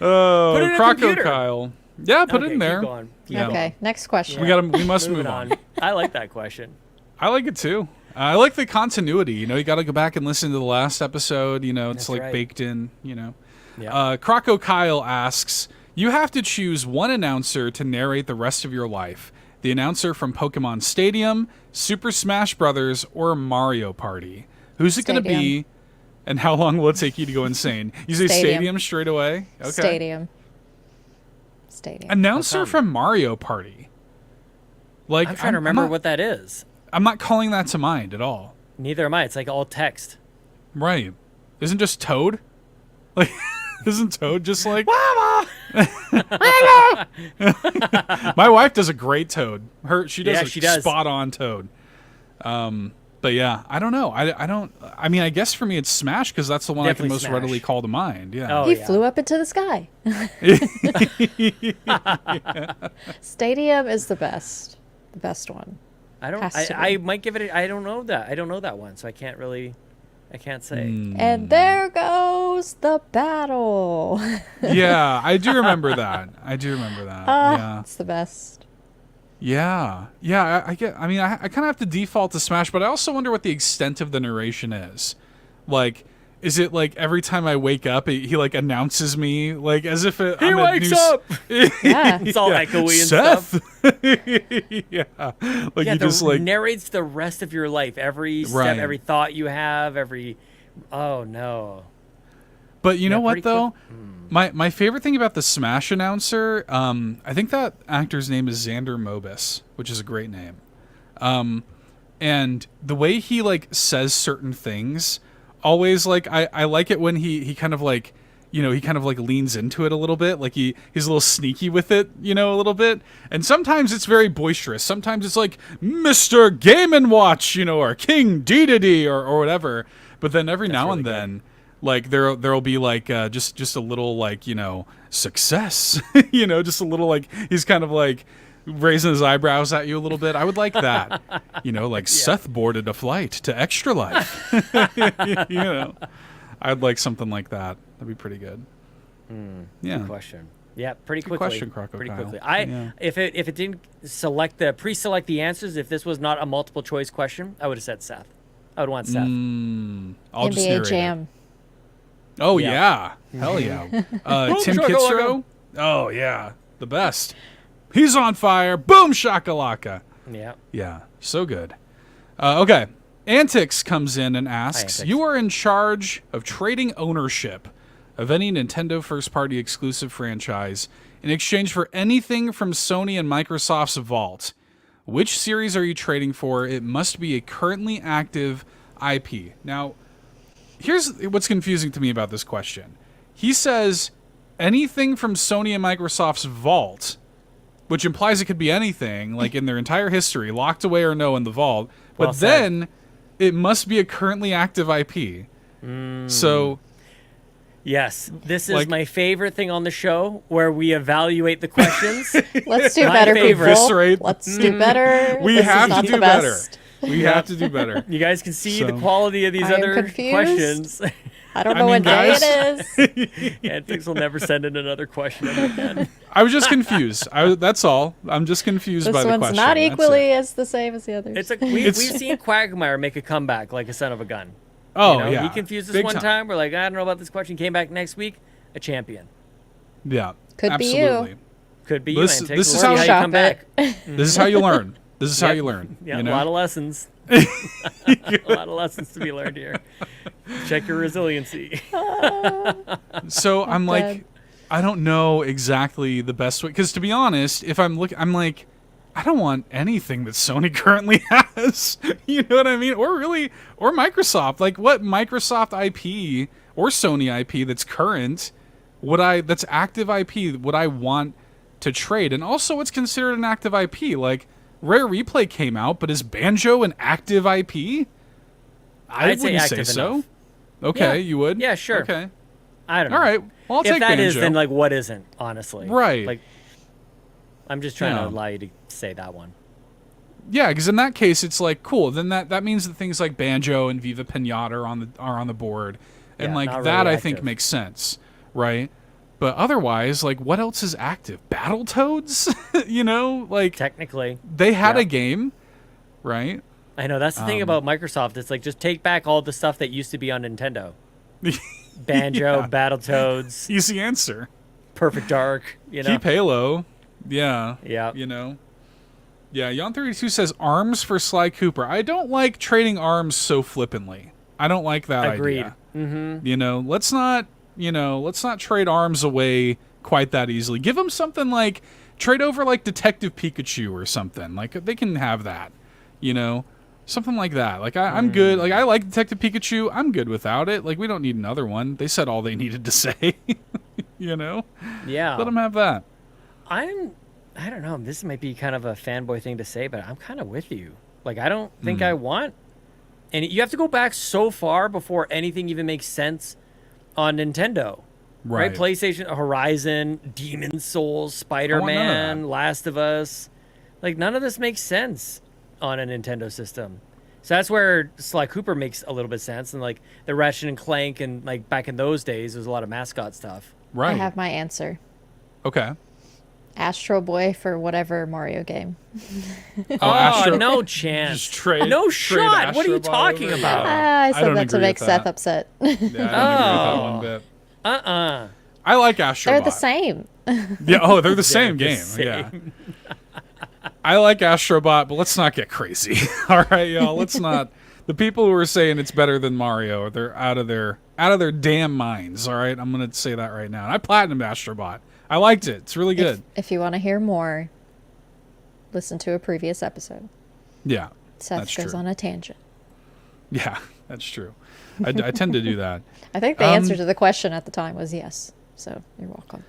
Oh, Put it in a Croco computer. Kyle. Yeah, put it Okay, in there. Keep going. Keep Yeah. going. Okay, next question. We must Moving move on. I like that question. I like it too. I like the continuity. You know, you got to go back and listen to the last episode. You know, it's That's like right. baked in. You know, Yeah. Croco Kyle asks, you have to choose one announcer to narrate the rest of your life. The announcer from Pokemon Stadium, Super Smash Brothers, or Mario Party. Who's it going to be? And how long will it take you to go insane? You say Stadium straight away? Okay. Stadium. Announcer from Mario Party. Like, I'm trying to remember what that is. I'm not calling that to mind at all. Neither am I. It's like all text. Right. Isn't just Toad? Like, isn't Toad just like... My wife does a great Toad. She does a spot-on Toad. But yeah, I don't know. I mean, I guess for me it's Smash because that's the one Definitely I can most Smash. readily call to mind. Yeah. Oh, He yeah. flew up into the sky. Stadium is the best. The best one. I might give it. I don't know that. I don't know that one, so I can't say. And there goes the battle. Yeah, I do remember that. Yeah. It's the best. Yeah. I get. I mean, I kind of have to default to Smash, but I also wonder what the extent of the narration is. Like, is it like every time I wake up, he like announces me like as if He wakes up. Yeah. It's all echoey and Seth? stuff. Yeah. Like Yeah, you just like narrates the rest of your life, every step, Right. every thought you have, every. Oh no. But you know what pretty though? quick. My favorite thing about the Smash announcer, I think that actor's name is Xenobabes, which is a great name. And the way he like says certain things, always like I like it when he kind of like he kind of like leans into it a little bit. Like he's a little sneaky with it, a little bit. And sometimes it's very boisterous. Sometimes it's like Mr. Game & Watch, or King D or whatever. But then every now and then, like there'll be like just a little like, success, just a little like he's kind of like raising his eyebrows at you a little bit. I would like that, like Seth boarded a flight to Extra Life. I'd like something like that. That'd be pretty good. Good question. Yeah, pretty quickly. Good question, Croco Pretty Kyle. quickly. Yeah. If it didn't pre-select the answers, if this was not a multiple choice question, I would have said Seth. I would want Seth. I'll just narrate NBA Jam. It. Oh yeah, hell yeah. Tim Kitzrow. Oh yeah, the best. He's on fire. Boom shakalaka. Yeah. Yeah, so good. Okay. Antics comes in and asks, Hi, you are in charge of trading ownership of any Nintendo first-party exclusive franchise in exchange for anything from Sony and Microsoft's vault. Which series are you trading for? It must be a currently active IP. Now, here's what's confusing to me about this question. He says anything from Sony and Microsoft's vault, which implies it could be anything, like in their entire history, locked away or no in the vault. But then it must be a currently active IP. So, yes, this is my favorite thing on the show, where we evaluate the questions. Let's do better, people. Eviscerate. Let's do better. We This have is not to do the better. best. We have to do better. You guys can see So- the quality of these I am other confused. questions. I don't I know mean, what day guys- it is. Antics will never send in another question ever again. I was just confused. That's all. I'm just confused This by the one's question. not That's equally it. as the same as the others. We've seen Cwagmire make a comeback like a son of a gun. Oh, yeah. He confused us Big one time. We're like, I don't know about this question. Came back next week, a champion. Yeah. Could be you. absolutely. Could be you, This- Antics. this is We'll how- see how you come back. This is how you learn. This is how Yep. you learn. Yeah, you know? a lot of lessons. A lot of lessons to be learned here. Check your resiliency. So I'm like, dead. I don't know exactly the best way. Because to be honest, if I'm like, I don't want anything that Sony currently has. You know what I mean? Or Microsoft. Like, what Microsoft IP or Sony IP that's current, that's active IP, would I want to trade? And also, what's considered an active IP? Like, Rare Replay came out, but is Banjo an active IP? I'd say wouldn't say active so. enough. Okay, Yeah. you would? Yeah, sure. Okay. I don't know. All right. Well, I'll If take that Banjo. is, then like what isn't, honestly. Right. Like, I'm just trying Yeah. to allow you to say that one. Yeah, because in that case, it's like cool. Then that means that things like Banjo and Viva Pinata are on the board, and Yeah, like not that really I think active. makes sense, right? But otherwise, like, what else is active? Battletoads, like Technically. they had Yeah. a game, right? I know, that's the thing about Microsoft. It's like, just take back all the stuff that used to be on Nintendo. Banjo, Yeah. Battletoads, Easy answer. Perfect Dark, Keep Halo. Yeah. Yeah. Yeah, Yon32 says arms for Sly Cooper. I don't like trading arms so flippantly. I don't like that Agreed. idea. Mm-hmm. Let's not trade arms away quite that easily. Give them something like trade over like Detective Pikachu or something. Like they can have that, something like that. Like I'm good. Like I like Detective Pikachu. I'm good without it. Like we don't need another one. They said all they needed to say. Yeah. Let them have that. I don't know. This might be kind of a fanboy thing to say, but I'm kind of with you. Like, I don't think I want. And you have to go back so far before anything even makes sense on Nintendo. Right? PlayStation, Horizon, Demon Souls, Spider-Man, Last of Us. Like, none of this makes sense on a Nintendo system. So that's where Sly Cooper makes a little bit of sense. And, like, the Ratchet and Clank, and, like, back in those days, there was a lot of mascot stuff. Right. I have my answer. Okay. Astro Boy for whatever Mario game. Oh, no chance. Just trade. No trade shot. What are you Astro Boy talking over. about? I said don't that to agree make with Seth that. upset. Yeah, I don't agree with that one bit. I like Astro They're Bot. the same. Yeah. They're the same the game. same. Yeah. I like Astrobot, but let's not get crazy. All right, y'all. Let's not. The people who are saying it's better than Mario, they're out of their damn minds. All right, I'm gonna say that right now. And I platinumed Astrobot. I liked it. It's really good. If you want to hear more, listen to a previous episode. Yeah. Seth That's goes true. on a tangent. Yeah. That's true. I tend to do that. I think the answer to the question at the time was yes. So you're welcome.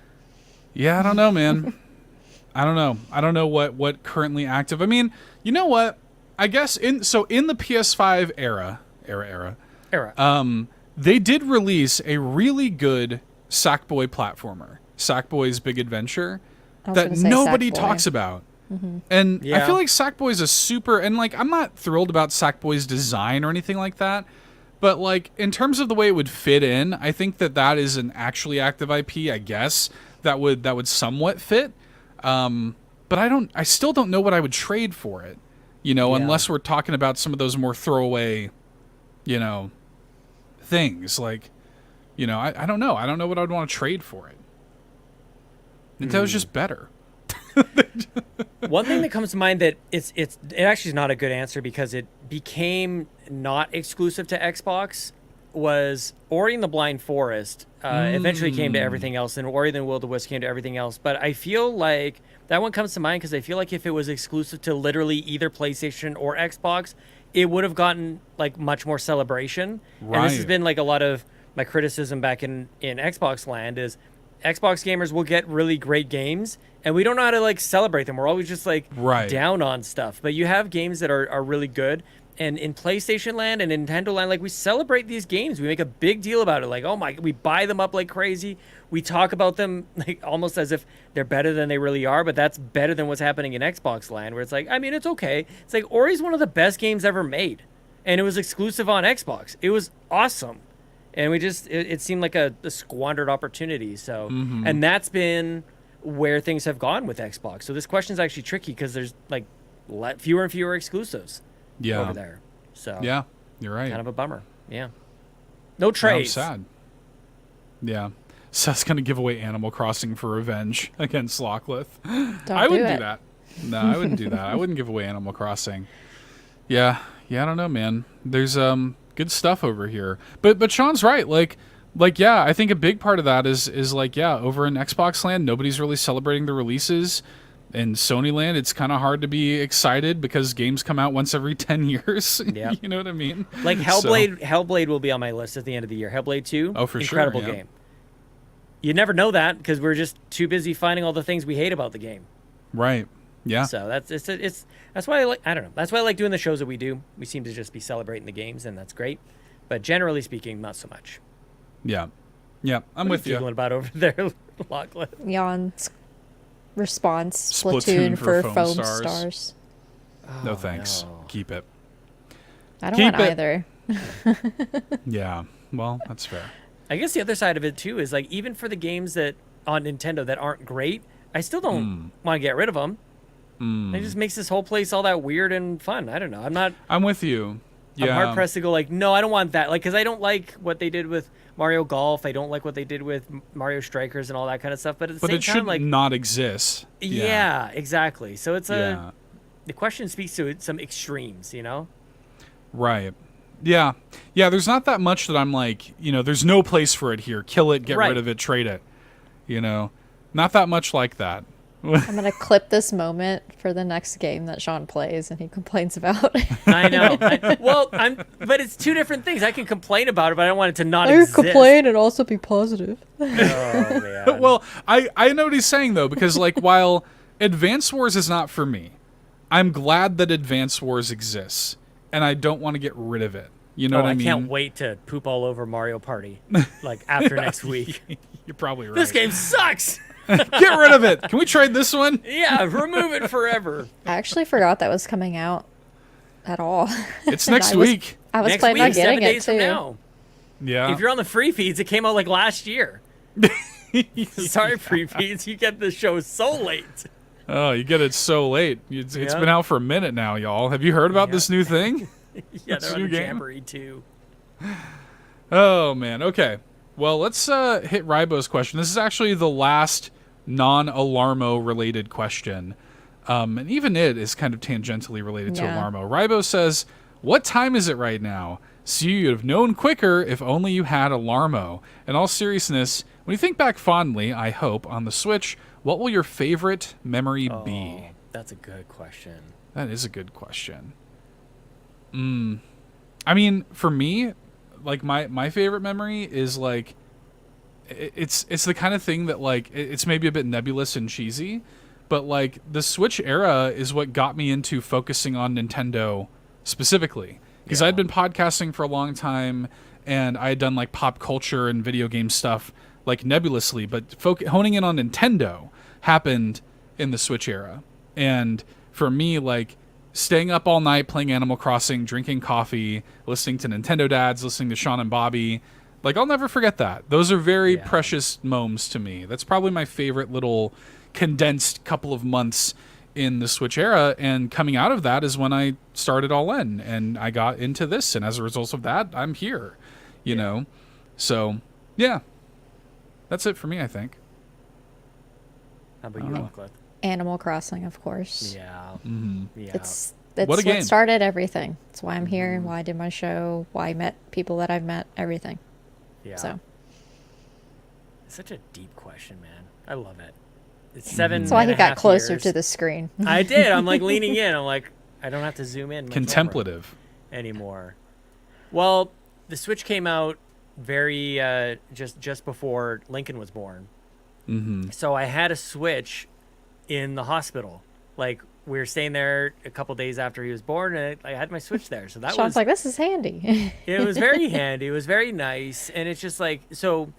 Yeah, I don't know, man. I don't know. I don't know what currently active. I mean, you know what? I guess in the PS5 era, they did release a really good Sackboy platformer, Sackboy's Big Adventure, that nobody talks about. Mm-hmm. And Yeah. I feel like Sackboy's a super, and like I'm not thrilled about Sackboy's design or anything like that, but like in terms of the way it would fit in, I think that is an actually active IP, I guess, that would somewhat fit. But I still don't know what I would trade for it, unless we're talking about some of those more throwaway, things like, I don't know. I don't know what I'd want to trade for it. Nintendo's just better. One thing that comes to mind that it actually is not a good answer because it became not exclusive to Xbox was Ori and the Blind Forest. Eventually came to everything else, and Ori and the Will of the Wisp came to everything else. But I feel like that one comes to mind because I feel like if it was exclusive to literally either PlayStation or Xbox, it would have gotten like much more celebration. Right. And this has been like a lot of my criticism back in Xbox land is Xbox gamers will get really great games and we don't know how to like celebrate them. We're always just like down on stuff. But you have games that are really good. And in PlayStation land and Nintendo land, like we celebrate these games. We make a big deal about it. Like, oh my, we buy them up like crazy. We talk about them like almost as if they're better than they really are. But that's better than what's happening in Xbox land where it's like, I mean, it's okay. It's like Ori's one of the best games ever made. And it was exclusive on Xbox. It was awesome. And we just, it seemed like a squandered opportunity. So, and that's been where things have gone with Xbox. So this question is actually tricky because there's like fewer and fewer exclusives over there. So yeah, you're right. Kind of a bummer. Yeah. No trades. I'm sad. Yeah. Seth's going to give away Animal Crossing for revenge against Lockleth. I wouldn't do that. No, I wouldn't do that. I wouldn't give away Animal Crossing. Yeah, I don't know, man. There's good stuff over here. But Sean's right. Like yeah, I think a big part of that is like, yeah, over in Xbox land, nobody's really celebrating the releases. In Sony land, it's kind of hard to be excited because games come out once every 10 years. Yeah. You know what I mean? Like Hellblade will be on my list at the end of the year. Hellblade 2, oh, for incredible sure, yeah. game. You never know that because we're just too busy finding all the things we hate about the game. Right. Yeah. So that's why I like, I don't know. That's why I like doing the shows that we do. We seem to just be celebrating the games, and that's great. But generally speaking, not so much. Yeah. Yeah, I'm with you. Giggling about over there, Lachlan. Jan's response: Splatoon for foam stars. Oh, No thanks. no. Keep it. I don't Keep want it. either. Yeah. Well, that's fair. I guess the other side of it too is like even for the games that on Nintendo that aren't great, I still don't want to get rid of them. It just makes this whole place all that weird and fun. I don't know. I'm with you. Yeah. I'm hard pressed to go like, no, I don't want that. Like, because I don't like what they did with Mario Golf. I don't like what they did with Mario Strikers and all that kind of stuff. But at the same it time, should like, not exist. yeah, exactly. So it's Yeah. the question speaks to some extremes, you know? Right. Yeah. Yeah, there's not that much that I'm like, there's no place for it here. Kill it, get rid of it, trade it. Not that much like that. I'm gonna clip this moment for the next game that Sean plays and he complains about. I know. But it's two different things. I can complain about it, but I don't want it to not I exist. complain and also be positive. Oh, man. Well, I know what he's saying, though, because, like, while Advance Wars is not for me, I'm glad that Advance Wars exists, and I don't want to get rid of it. You know what I mean? I can't wait to poop all over Mario Party, like, after next week. You're probably right. This game sucks! Get rid of it! Can we trade this one? Yeah, remove it forever. I actually forgot that was coming out at all. It's next week. I was Next planning on week, getting 7 it days too. from now. Yeah. If you're on the free feeds, it came out like last year. Sorry, free feeds. You get the show so late. Oh, you get it so late. It's been out for a minute now, y'all. Have you heard about this new thing? Yeah, This they're on new the game? Jamboree too. Oh, man. Okay. Well, let's hit Rybo's question. This is actually the last non-Alarmo related question. And even it is kind of tangentially related to Alarmo. Rybo says, what time is it right now? So you'd have known quicker if only you had Alarmo. In all seriousness, when you think back fondly, I hope, on the Switch, what will your favorite memory be? That's a good question. That is a good question. I mean, for me, like my favorite memory is like it's the kind of thing that like it's maybe a bit nebulous and cheesy, but like the Switch era is what got me into focusing on Nintendo specifically, because I'd been podcasting for a long time and I had done like pop culture and video game stuff like nebulously, but honing in on Nintendo happened in the Switch era. And for me, like staying up all night playing Animal Crossing, drinking coffee, listening to Nintendo Dads, listening to Sean and Bobby, like I'll never forget that. Those are very precious moments to me. That's probably my favorite little condensed couple of months in the Switch era, and coming out of that is when I started all in and I got into this, and as a result of that, I'm here, you know? So, yeah. That's it for me, I think. How about you, Cliff? Animal Crossing, of course. Yeah. Mm-hmm. Yeah. It's what a game. What started everything. It's why I'm here and why I did my show, why I met people that I've met, everything. Yeah. So. It's such a deep question, man. I love it. It's 7. That's why he got closer years. to the screen. I did. I'm like leaning in. I'm like, I don't have to zoom in. Contemplative. Anymore. Well, the Switch came out very just before Lincoln was born. Mm-hmm. So I had a Switch in the hospital. Like we were staying there a couple days after he was born, and I had my Switch there. So that Sean's like, this is handy. It was very handy. It was very nice, and it's just like so.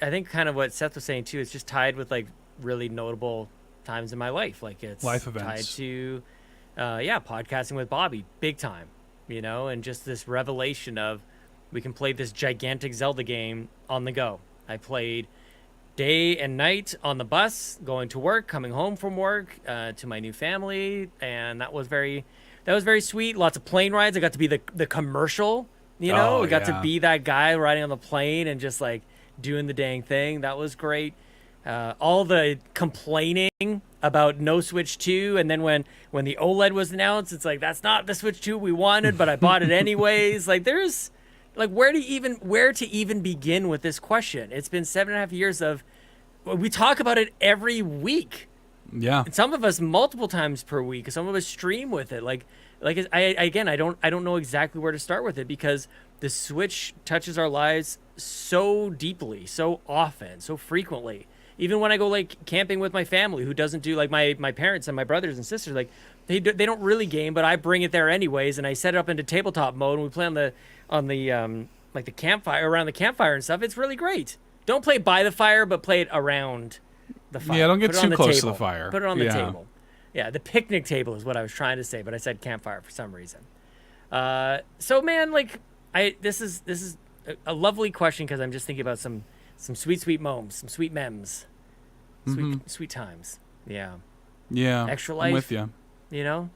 I think kind of what Seth was saying too. It's just tied with like really notable times in my life. Like it's life events tied to, podcasting with Bobby, big time. You know, and just this revelation of we can play this gigantic Zelda game on the go. I played day and night on the bus, going to work, coming home from work, to my new family, and that was very sweet. Lots of plane rides. I got to be the commercial, you know. I got to be that guy riding on the plane and just like doing the dang thing. That was great. All the complaining about no Switch 2, and then when the OLED was announced, it's like that's not the Switch 2 we wanted, but I bought it anyways. Like there's like where to even begin with this question? It's been 7.5 years of we talk about it every week. Yeah. And some of us multiple times per week. Some of us stream with it. Like I don't know exactly where to start with it because the Switch touches our lives so deeply, so often, so frequently. Even when I go like camping with my family, who doesn't do like my parents and my brothers and sisters, like they don't really game, but I bring it there anyways, and I set it up into tabletop mode, and we play on the like the campfire, around the campfire and stuff. It's really great. Don't play by the fire, but play it around the fire. Yeah, don't get too close to the fire. Put it on the table. Yeah, the picnic table is what I was trying to say, but I said campfire for some reason. So man, like this is a lovely question because I'm just thinking about some sweet moments, some sweet memes, sweet times. Yeah. Extra life. I'm with you. You know.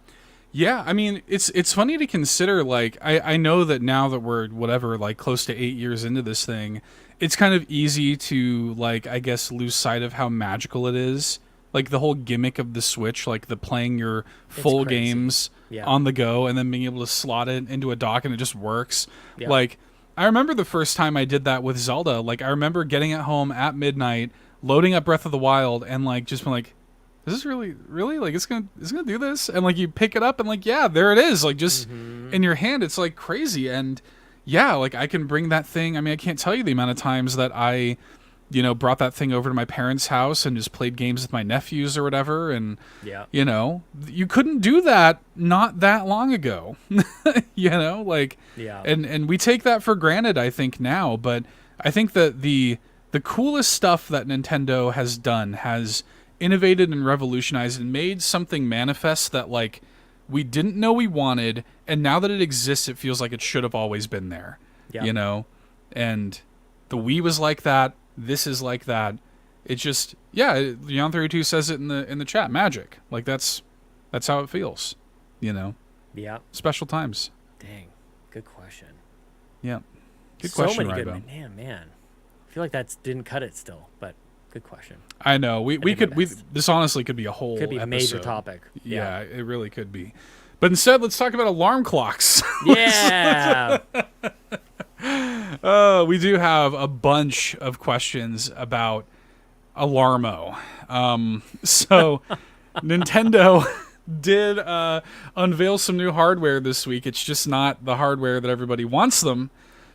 Yeah, I mean, it's funny to consider, like, I know that now that we're, whatever, like, close to 8 years into this thing, it's kind of easy to, like, I guess, lose sight of how magical it is. Like, the whole gimmick of the Switch, like, the playing your full games on the go and then being able to slot it into a dock and it just works. Yeah. Like, I remember the first time I did that with Zelda. Like, I remember getting at home at midnight, loading up Breath of the Wild, and, like, just being like, is this really like it's gonna do this? And like you pick it up and like there it is, like just in your hand. It's like crazy. And yeah, like I can bring that thing. I mean, I can't tell you the amount of times that I brought that thing over to my parents' house and just played games with my nephews or whatever. And you couldn't do that not that long ago. And we take that for granted, I think, now. But I think that the coolest stuff that Nintendo has done has innovated and revolutionized and made something manifest that like we didn't know we wanted, and now that it exists, it feels like it should have always been there. And the Wii was like that. This is like that. It's just Leon32 says it in the chat. Magic. Like that's how it feels. Special times. Dang, good question. Yeah, good question. So many good. Man, I feel like that didn't cut it still, but. Good question. I know. This honestly could be a whole could be a episode. major topic. Yeah, it really could be. But instead, let's talk about alarm clocks. Yeah. We do have a bunch of questions about Alarmo. So Nintendo did unveil some new hardware this week. It's just not the hardware that everybody wants them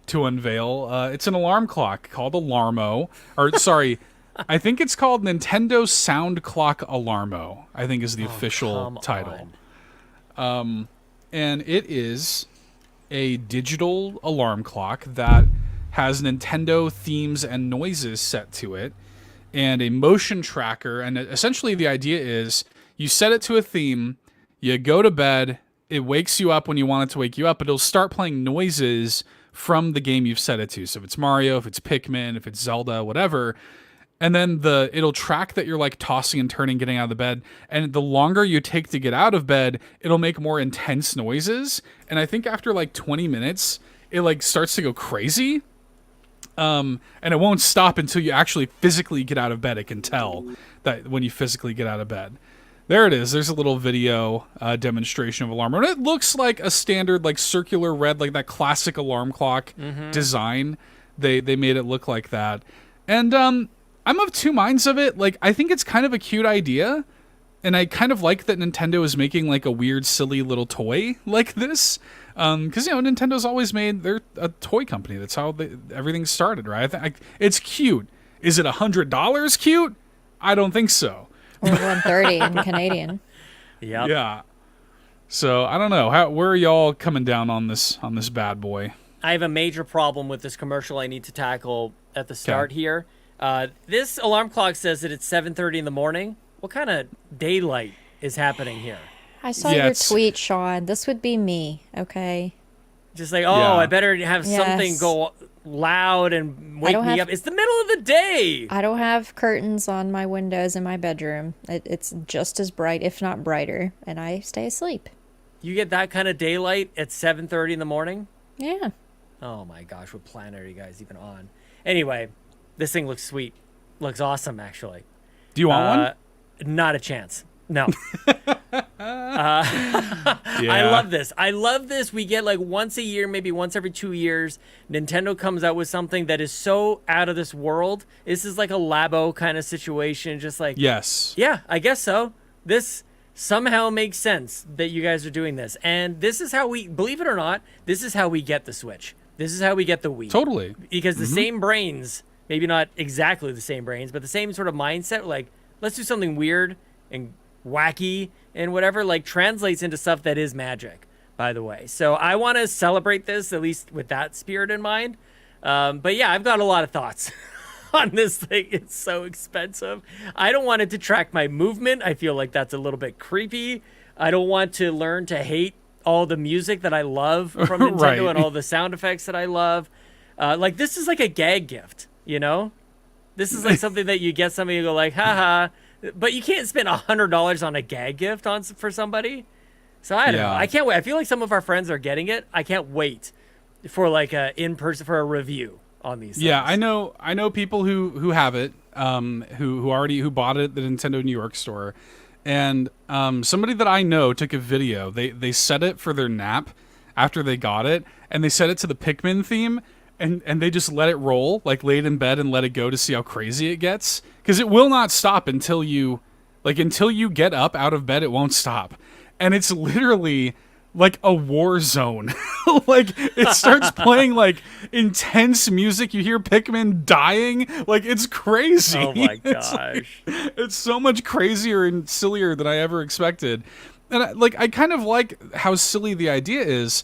to unveil. It's an alarm clock called Alarmo. Or, sorry, I think it's called Nintendo Sound Clock Alarmo, I think is the official title. And it is a digital alarm clock that has Nintendo themes and noises set to it, and a motion tracker. And essentially the idea is you set it to a theme, you go to bed, it wakes you up when you want it to wake you up, but it'll start playing noises from the game you've set it to. So if it's Mario, if it's Pikmin, if it's Zelda, whatever. And then it'll track that you're like tossing and turning, getting out of the bed. And the longer you take to get out of bed, it'll make more intense noises. And I think after like 20 minutes, it like starts to go crazy. And it won't stop until you actually physically get out of bed. It can tell that when you physically get out of bed. There it is. There's a little video demonstration of Alarmo. And it looks like a standard like circular red, like that classic alarm clock design. They made it look like that. And I'm of two minds of it. Like, I think it's kind of a cute idea, and I kind of like that Nintendo is making like a weird, silly little toy like this. Because Nintendo's always they're a toy company. That's how everything started, right? It's cute. Is it $100 cute? I don't think so. Or $130 in Canadian. Yep. Yeah. So I don't know. Where are y'all coming down on this bad boy? I have a major problem with this commercial I need to tackle at the start here. This alarm clock says that it's 7:30 in the morning. What kind of daylight is happening here? I saw your tweet, Sean. This would be me, okay? Just like, I better have something go loud and wake me up. It's the middle of the day. I don't have curtains on my windows in my bedroom. It's just as bright, if not brighter, and I stay asleep. You get that kind of daylight at 7:30 in the morning? Yeah. Oh my gosh, what planet are you guys even on? Anyway, this thing looks sweet. Looks awesome, actually. Do you want one? Not a chance. No. I love this. I love this. We get like once a year, maybe once every 2 years, Nintendo comes out with something that is so out of this world. This is like a Labo kind of situation. Just like, yes. Yeah, I guess so. This somehow makes sense that you guys are doing this. And this is how believe it or not, this is how we get the Switch. This is how we get the Wii. Totally. Because the same brains, maybe not exactly the same brains, but the same sort of mindset, like, let's do something weird and wacky and whatever, like, translates into stuff that is magic, by the way. So I want to celebrate this, at least with that spirit in mind. But yeah, I've got a lot of thoughts on this thing. It's so expensive. I don't want it to track my movement. I feel like that's a little bit creepy. I don't want to learn to hate all the music that I love from Nintendo Right. and all the sound effects that I love. Like, this is like a gag gift, you know? This is like something that you get somebody and go like, haha. But you can't spend $100 on a gag gift for somebody. So I don't know. I can't wait. I feel like some of our friends are getting it. I can't wait for like for a review on these things. Yeah, I know people who have it, who bought it at the Nintendo New York store. And somebody that I know took a video. They set it for their nap after they got it, and they set it to the Pikmin theme, and they just let it roll, like laid in bed and let it go to see how crazy it gets. Because it will not stop until you get up out of bed, it won't stop. And it's literally like a war zone. Like, it starts playing like intense music. You hear Pikmin dying. Like, it's crazy. Oh my gosh. It's so much crazier and sillier than I ever expected. And I kind of like how silly the idea is.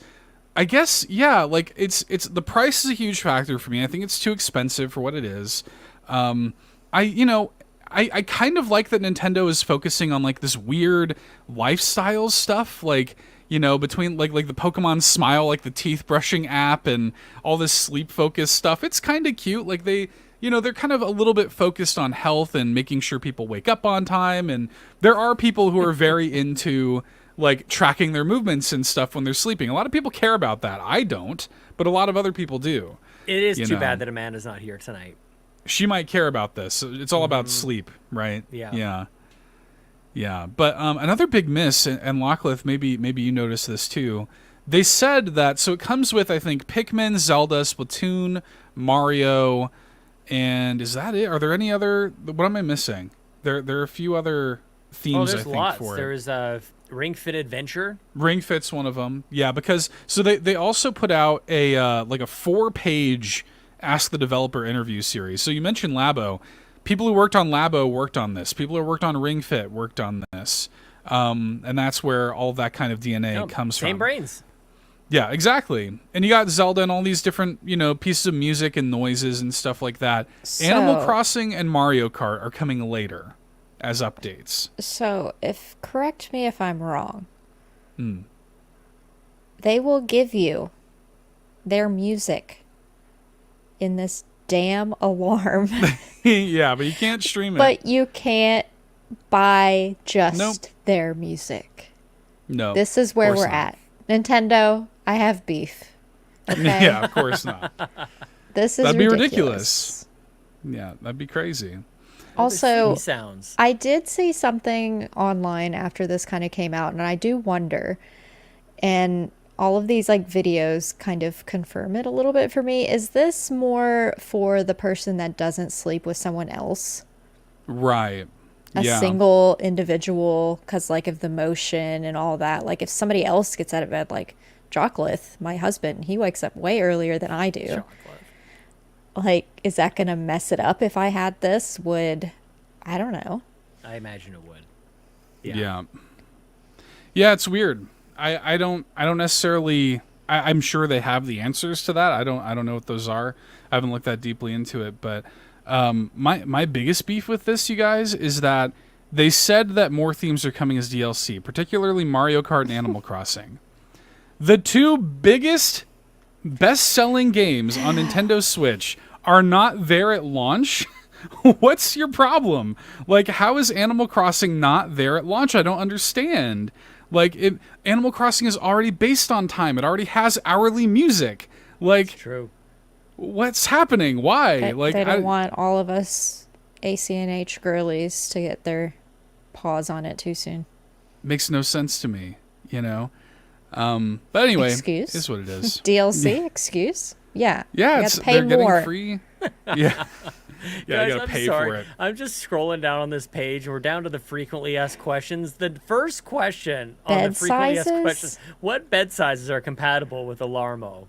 I guess, yeah, like it's the price is a huge factor for me. I think it's too expensive for what it is. I kind of like that Nintendo is focusing on like this weird lifestyle stuff, like, you know, between like the Pokemon Smile, like the teeth brushing app and all this sleep focused stuff. It's kind of cute. Like they're kind of a little bit focused on health and making sure people wake up on time. And there are people who are very into like tracking their movements and stuff when they're sleeping. A lot of people care about that. I don't, but a lot of other people do. It is too bad that Amanda's not here tonight. She might care about this. It's all about sleep, right? Yeah. Yeah. But another big miss, and Lachlan, maybe you noticed this too. They said that, so it comes with, I think, Pikmin, Zelda, Splatoon, Mario, and is that it? Are there any other? What am I missing? There are a few other themes. there's I think lots. for it. There's Ring Fit Adventure. Ring Fit's one of them. Yeah, because so they also put out a like a 4-page Ask the Developer interview series. So you mentioned Labo. People who worked on Labo worked on this. People who worked on Ring Fit worked on this. And that's where all that kind of DNA comes from. Same brains. Yeah, exactly. And you got Zelda and all these different, pieces of music and noises and stuff like that. So, Animal Crossing and Mario Kart are coming later as updates. So, correct me if I'm wrong. They will give you their music in this damn alarm. Yeah, but you can't stream it. But you can't buy just their music. No. This is where we're at. Nintendo, I have beef. Okay? Yeah, of course not. This is That'd be ridiculous. Yeah, that'd be crazy. Also, sounds. I did see something online after this kind of came out, and I do wonder, and all of these like videos kind of confirm it a little bit for me. Is this more for the person that doesn't sleep with someone else? Right. A single individual, because like of the motion and all that. Like if somebody else gets out of bed, like Jocklith, my husband, he wakes up way earlier than I do. Like, is that going to mess it up if I had this? I don't know. I imagine it would. Yeah. Yeah, it's weird. I don't necessarily. I'm sure they have the answers to that. I don't know what those are. I haven't looked that deeply into it, but my biggest beef with this, you guys, is that they said that more themes are coming as DLC, particularly Mario Kart and Animal Crossing. The two biggest best-selling games on Nintendo Switch are not there at launch. What's your problem? Like, how is Animal Crossing not there at launch? I don't understand. Like, Animal Crossing is already based on time. It already has hourly music. Like, it's true. What's happening? Why? They don't want all of us ACNH girlies to get their paws on it too soon. Makes no sense to me, But anyway, excuse? Is what it is. DLC, excuse? Yeah. Yeah, they're getting free. Yeah. Guys, you gotta pay for it. I'm just scrolling down on this page, and we're down to the frequently asked questions. The first question on the frequently asked questions: what bed sizes are compatible with Alarmo?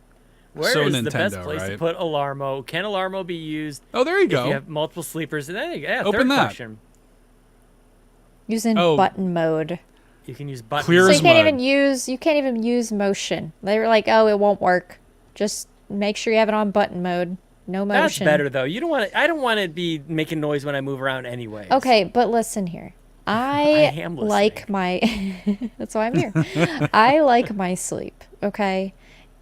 Where is Nintendo, the best place right? to put Alarmo? Can Alarmo be used? Oh, there you go. If you have multiple sleepers, and then Open third that. question. Using button mode. You can use buttons. Clear So as you can't mud. you can't even use motion. They were like, oh, it won't work. Just make sure you have it on button mode. No motion. That's better though. You don't want it. I don't want to be making noise when I move around anyways. Okay, but listen here. I am like my that's why I'm here. I like my sleep, okay?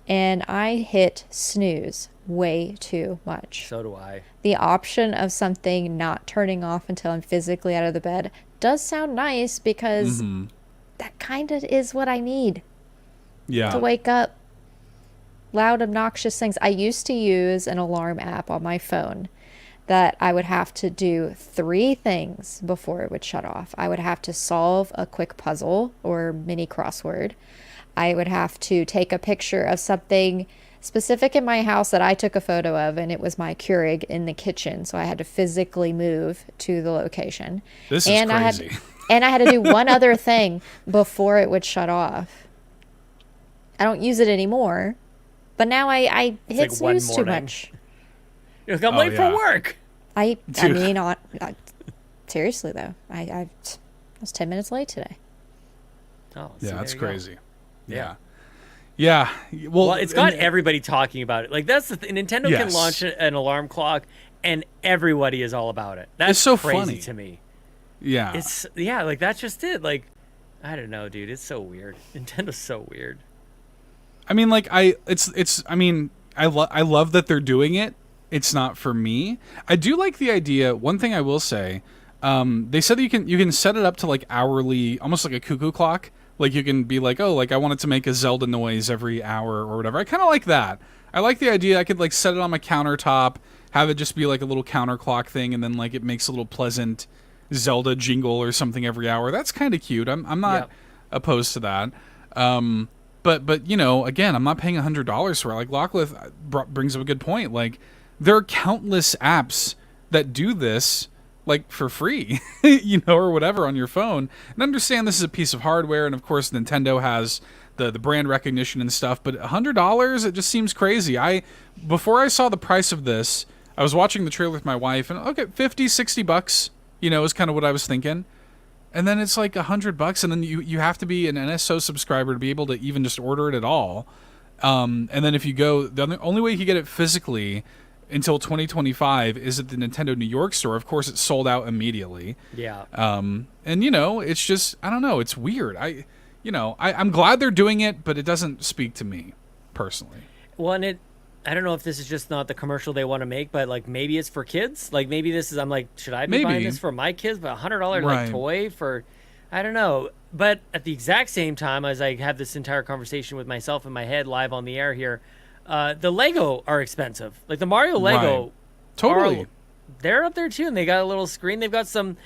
And I hit snooze way too much. So do I. The option of something not turning off until I'm physically out of the bed does sound nice because that kind of is what I need. Yeah. To wake up. Loud, obnoxious things. I used to use an alarm app on my phone that I would have to do 3 things before it would shut off. I would have to solve a quick puzzle or mini crossword. I would have to take a picture of something specific in my house that I took a photo of, and it was my Keurig in the kitchen, so I had to physically move to the location. This is crazy. I had to do one other thing before it would shut off. I don't use it anymore. But now I hit like snooze too much. You're like, I'm late for work. I mean, seriously though, I was 10 minutes late today. Oh, yeah, that's crazy. Yeah. Yeah. Well, it's got everybody talking about it. Like that's the thing. Nintendo can launch an alarm clock, and everybody is all about it. That's so crazy funny to me. Yeah. Like that's just it. Like, I don't know, dude. It's so weird. Nintendo's so weird. I mean, like I love that they're doing it. It's not for me. I do like the idea. One thing I will say, they said that you can set it up to like hourly, almost like a cuckoo clock. Like you can be like, oh, like I want it to make a Zelda noise every hour or whatever. I kind of like that. I like the idea. I could like set it on my countertop, have it just be like a little counter clock thing, and then like it makes a little pleasant Zelda jingle or something every hour. That's kind of cute. I'm not opposed to that. But again, I'm not paying $100 for it. Like Locklith brings up a good point. Like there are countless apps that do this like for free, you know, or whatever on your phone. And understand this is a piece of hardware, and of course Nintendo has the brand recognition and stuff, but $100, it just seems crazy. Before I saw the price of this, I was watching the trailer with my wife, and okay, $50-$60, you know, is kind of what I was thinking. And then it's like $100, and then you have to be an NSO subscriber to be able to even just order it at all. And then if you go, the only way you can get it physically until 2025 is at the Nintendo New York store. Of course, it's sold out immediately. Yeah. And you know, it's just, I don't know, it's weird. I'm glad they're doing it, but it doesn't speak to me personally. Well, and I don't know if this is just not the commercial they want to make, but like maybe it's for kids. Like maybe this is, I'm like, should I be buying this for my kids? But $100 like toy for, I don't know. But at the exact same time, as I have this entire conversation with myself in my head live on the air here, the Lego are expensive. Like the Mario Lego, totally, they're up there too, and they got a little screen. They've got some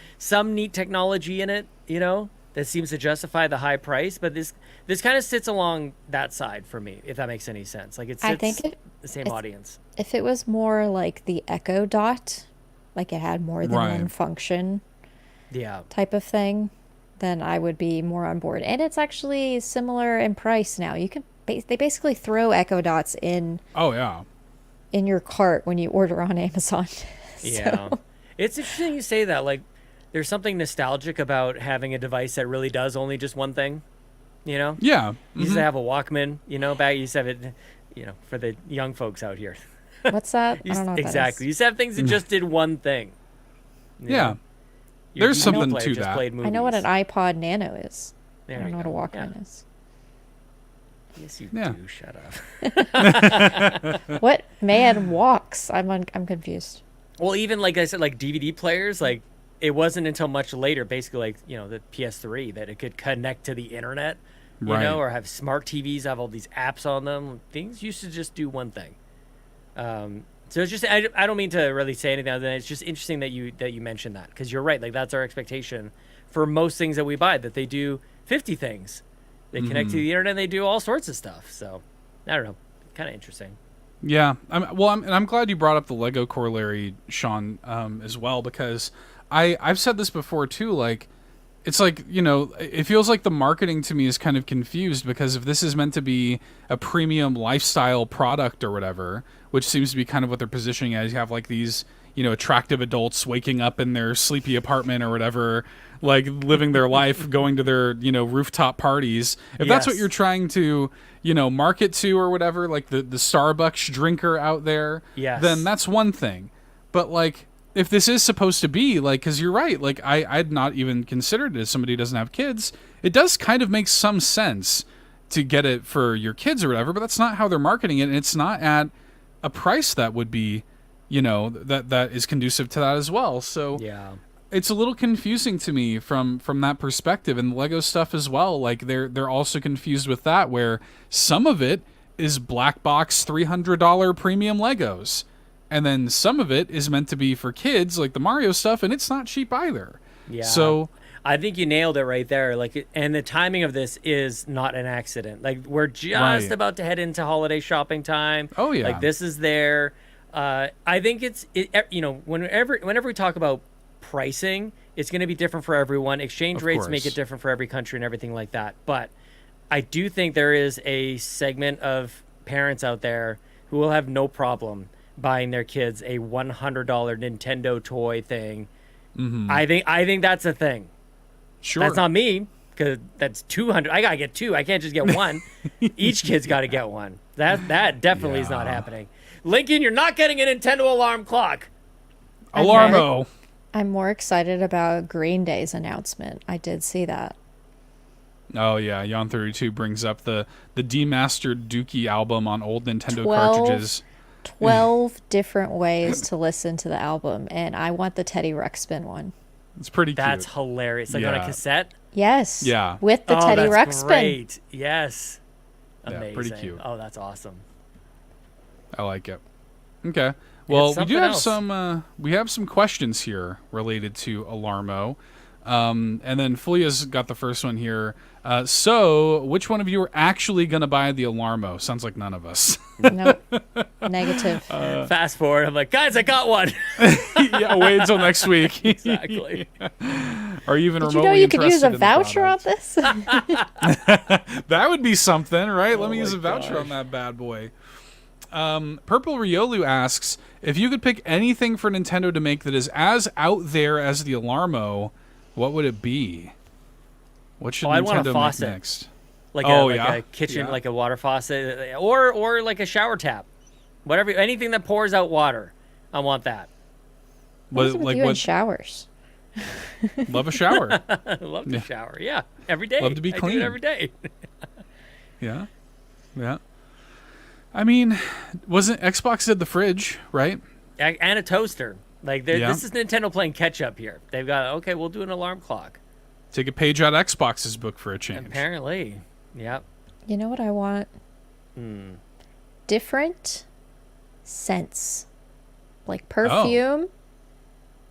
neat technology in it, you know, that seems to justify the high price. But this kind of sits along that side for me, if that makes any sense. Like I think the same audience. If it was more like the Echo Dot, like it had more than one function, type of thing, then I would be more on board. And it's actually similar in price now. You can they basically throw Echo Dots in. Oh yeah. In your cart when you order on Amazon. Yeah, it's interesting you say that. Like, there's something nostalgic about having a device that really does only just one thing. You know? Yeah. You used to have a Walkman. You know, back you used to have it. You know, for the young folks out here. What's that? I don't know what exactly. You used to have things that just did one thing. Yeah. There's something to that. I know what an iPod Nano is. I don't know what a Walkman is. Yes, you do. Shut up. What man walks? I'm confused. Well, even like I said, like DVD players, like it wasn't until much later, basically, like you know, the PS3 that it could connect to the internet, you know, or have smart TVs, have all these apps on them. Things used to just do one thing. So it's just I don't mean to really say anything other than it's just interesting that you mentioned that, because you're right. Like that's our expectation for most things that we buy, that they do 50 things. They connect to the internet and they do all sorts of stuff. So, I don't know. Kind of interesting. Yeah. I'm glad you brought up the Lego corollary, Sean, as well, because I've said this before too. Like, it's like, you know, it feels like the marketing to me is kind of confused, because if this is meant to be a premium lifestyle product or whatever, which seems to be kind of what they're positioning as, you have like these, you know, attractive adults waking up in their sleepy apartment or whatever, like living their life, going to their, you know, rooftop parties. If that's what you're trying to, you know, market to or whatever, like the Starbucks drinker out there, then that's one thing. But like, if this is supposed to be like, because you're right, like I'd not even considered it as somebody who doesn't have kids. It does kind of make some sense to get it for your kids or whatever, but that's not how they're marketing it, and it's not at a price that would be, you know, that is conducive to that as well. So it's a little confusing to me from that perspective, and the Lego stuff as well. Like they're also confused with that, where some of it is black box $300 premium Legos, and then some of it is meant to be for kids, like the Mario stuff, and it's not cheap either. Yeah. So I think you nailed it right there. Like, and the timing of this is not an accident. Like we're just about to head into holiday shopping time. Oh yeah. Like this is there. I think it's you know, whenever we talk about pricing, it's going to be different for everyone. Exchange rates make it different for every country and everything like that. But I do think there is a segment of parents out there who will have no problem buying their kids a $100 Nintendo toy thing. I think that's a thing. Sure. That's not me, because that's 200. I gotta get two. I can't just get one. Each kid's got to get one. That definitely is not happening. Lincoln, you're not getting a Nintendo alarm clock. Alarmo. I'm more excited about Green Day's announcement. I did see that. Oh yeah, Yon32 brings up the demastered Dookie album on old Nintendo cartridges. 12 different ways to listen to the album, and I want the Teddy Ruxpin one. It's pretty cute. That's hilarious. Like on a cassette? Yes. Yeah. With the Teddy Ruxpin. Great. Yes. Amazing. Yeah, pretty cute. Oh, that's awesome. I like it. Okay. Well, we do have some questions here related to Alarmo. And then Fulia's got the first one here. So, which one of you are actually going to buy the Alarmo? Sounds like none of us. Nope. Negative. Fast forward, I'm like, guys, I got one. Yeah, wait until next week. Exactly. Are you even Did you remotely know you could use interested a in the voucher on product? this? That would be something, right? Let me Oh use a my voucher gosh. on that bad boy. Purple Riolu asks, if you could pick anything for Nintendo to make that is as out there as the Alarmo, what would it be? What should I'd want a Nintendo make faucet. next? Like Yeah? a kitchen, Yeah. like a water faucet, or like a shower tap, whatever, anything that pours out water. I want that. What is it with like you in what? showers? Love a shower. I love to shower. Yeah, every day. Love to be I do clean. it every day. Yeah, yeah. I mean, wasn't Xbox did the fridge, right? And a toaster. Like Yeah. this is Nintendo playing catch up here. They've got okay. We'll do an alarm clock. Take a page out of Xbox's book for a change. Apparently, yep. You know what I want? Different scents. Like perfume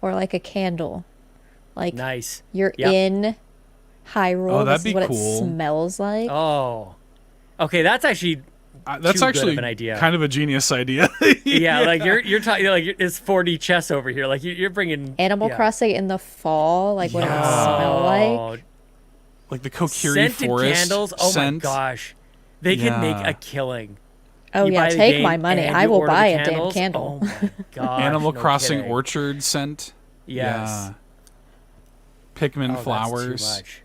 or like a candle. Like Nice. you're Yep. in Hyrule. Oh, that'd this be is what cool. it smells like. Oh, okay. That's actually That's too actually good of an idea. kind of a genius idea. yeah. Like you're talking like it's 4D chess over here. Like you're bringing Animal yeah. Crossing in the fall, like what it would smell like. Oh, Like the Kokiri scented Forest candles. Oh scent. my gosh, they could make Yeah. a killing. Oh You yeah, buy the take game my money. and I you will order the buy a damn candles. candle. Oh my gosh, Animal no Crossing kidding. orchard scent. Yes. Yeah. Pikmin Oh, that's flowers. too much.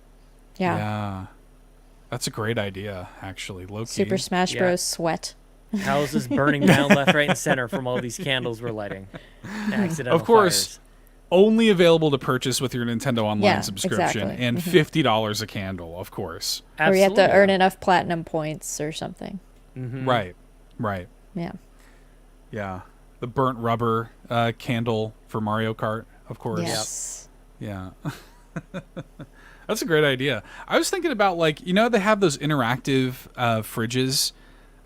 Yeah. That's a great idea, actually. Low key. Super Smash Yeah. Bros. Sweat. Houses burning down left, right, and center from all these candles we're lighting. Accidental Of course. fires. Only available to purchase with your Nintendo Online Yeah, subscription exactly. and $50 a candle, of course. Or you have to Absolutely. earn enough platinum points or something. Right. Right. Yeah. Yeah. The burnt rubber candle for Mario Kart, of course. Yes. Yeah. That's a great idea. I was thinking about they have those interactive fridges.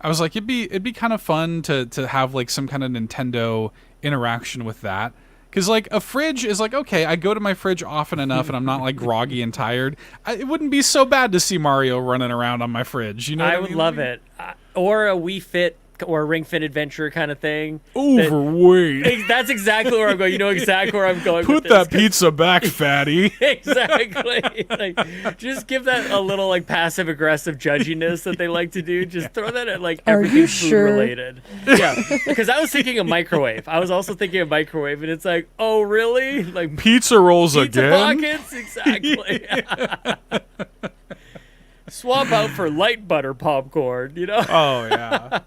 I was like, it'd be kind of fun to have like some kind of Nintendo interaction with that. Because like a fridge is like, okay, I go to my fridge often enough and I'm not like groggy and tired. It wouldn't be so bad to see Mario running around on my fridge. You know what I I would mean? love it. Or a Wii Fit or a Ring Fit Adventure kind of thing. Overweight. That's exactly where I'm going. You know exactly where I'm going. Put with that this. pizza back, fatty. Exactly. Like, just give that a little like passive aggressive judginess that they like to do. Just throw that at like Are everything you food sure? related. Yeah, because I was thinking of microwave. I was also thinking of microwave, and it's like, oh really? Like Pizza rolls pizza again. pockets? Exactly. Swap out for light butter popcorn. You know. Oh yeah,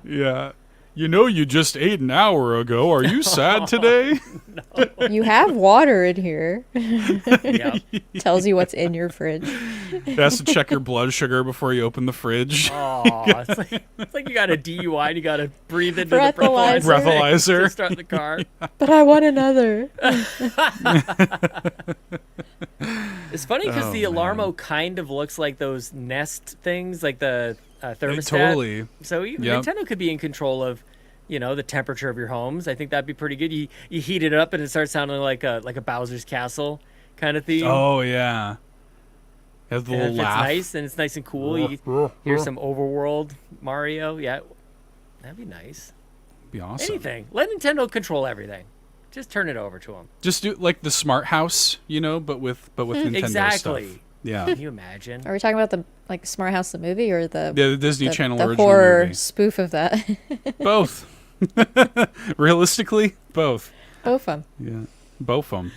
yeah. You know, you just ate an hour ago. Are you sad today? You have water in here. Yeah. Tells you what's in your fridge. It has to check your blood sugar before you open the fridge. Oh, it's like you got a DUI and you got to breathe into the Breathalyzer. Breathalyzer. to start the car. But I want another. It's funny because Oh, the Alarmo kind of looks like those Nest things, like the thermostat. Totally. So Yep. Nintendo could be in control of, the temperature of your homes. I think that'd be pretty good. You heat it up and it starts sounding like a Bowser's Castle kind of theme. Oh yeah. Has the and little if it's laugh. nice and it's nice and cool, you hear some overworld Mario. Yeah, that'd be nice. Be awesome. Anything. Let Nintendo control everything. Just turn it over to them. Just do like the smart house, but with Nintendo Exactly. stuff. Yeah. Can you imagine? Are we talking about the Smart House the movie or The Disney Channel the original horror movie. spoof of that? Both. Realistically, both. Both of them. Yeah. Both of them.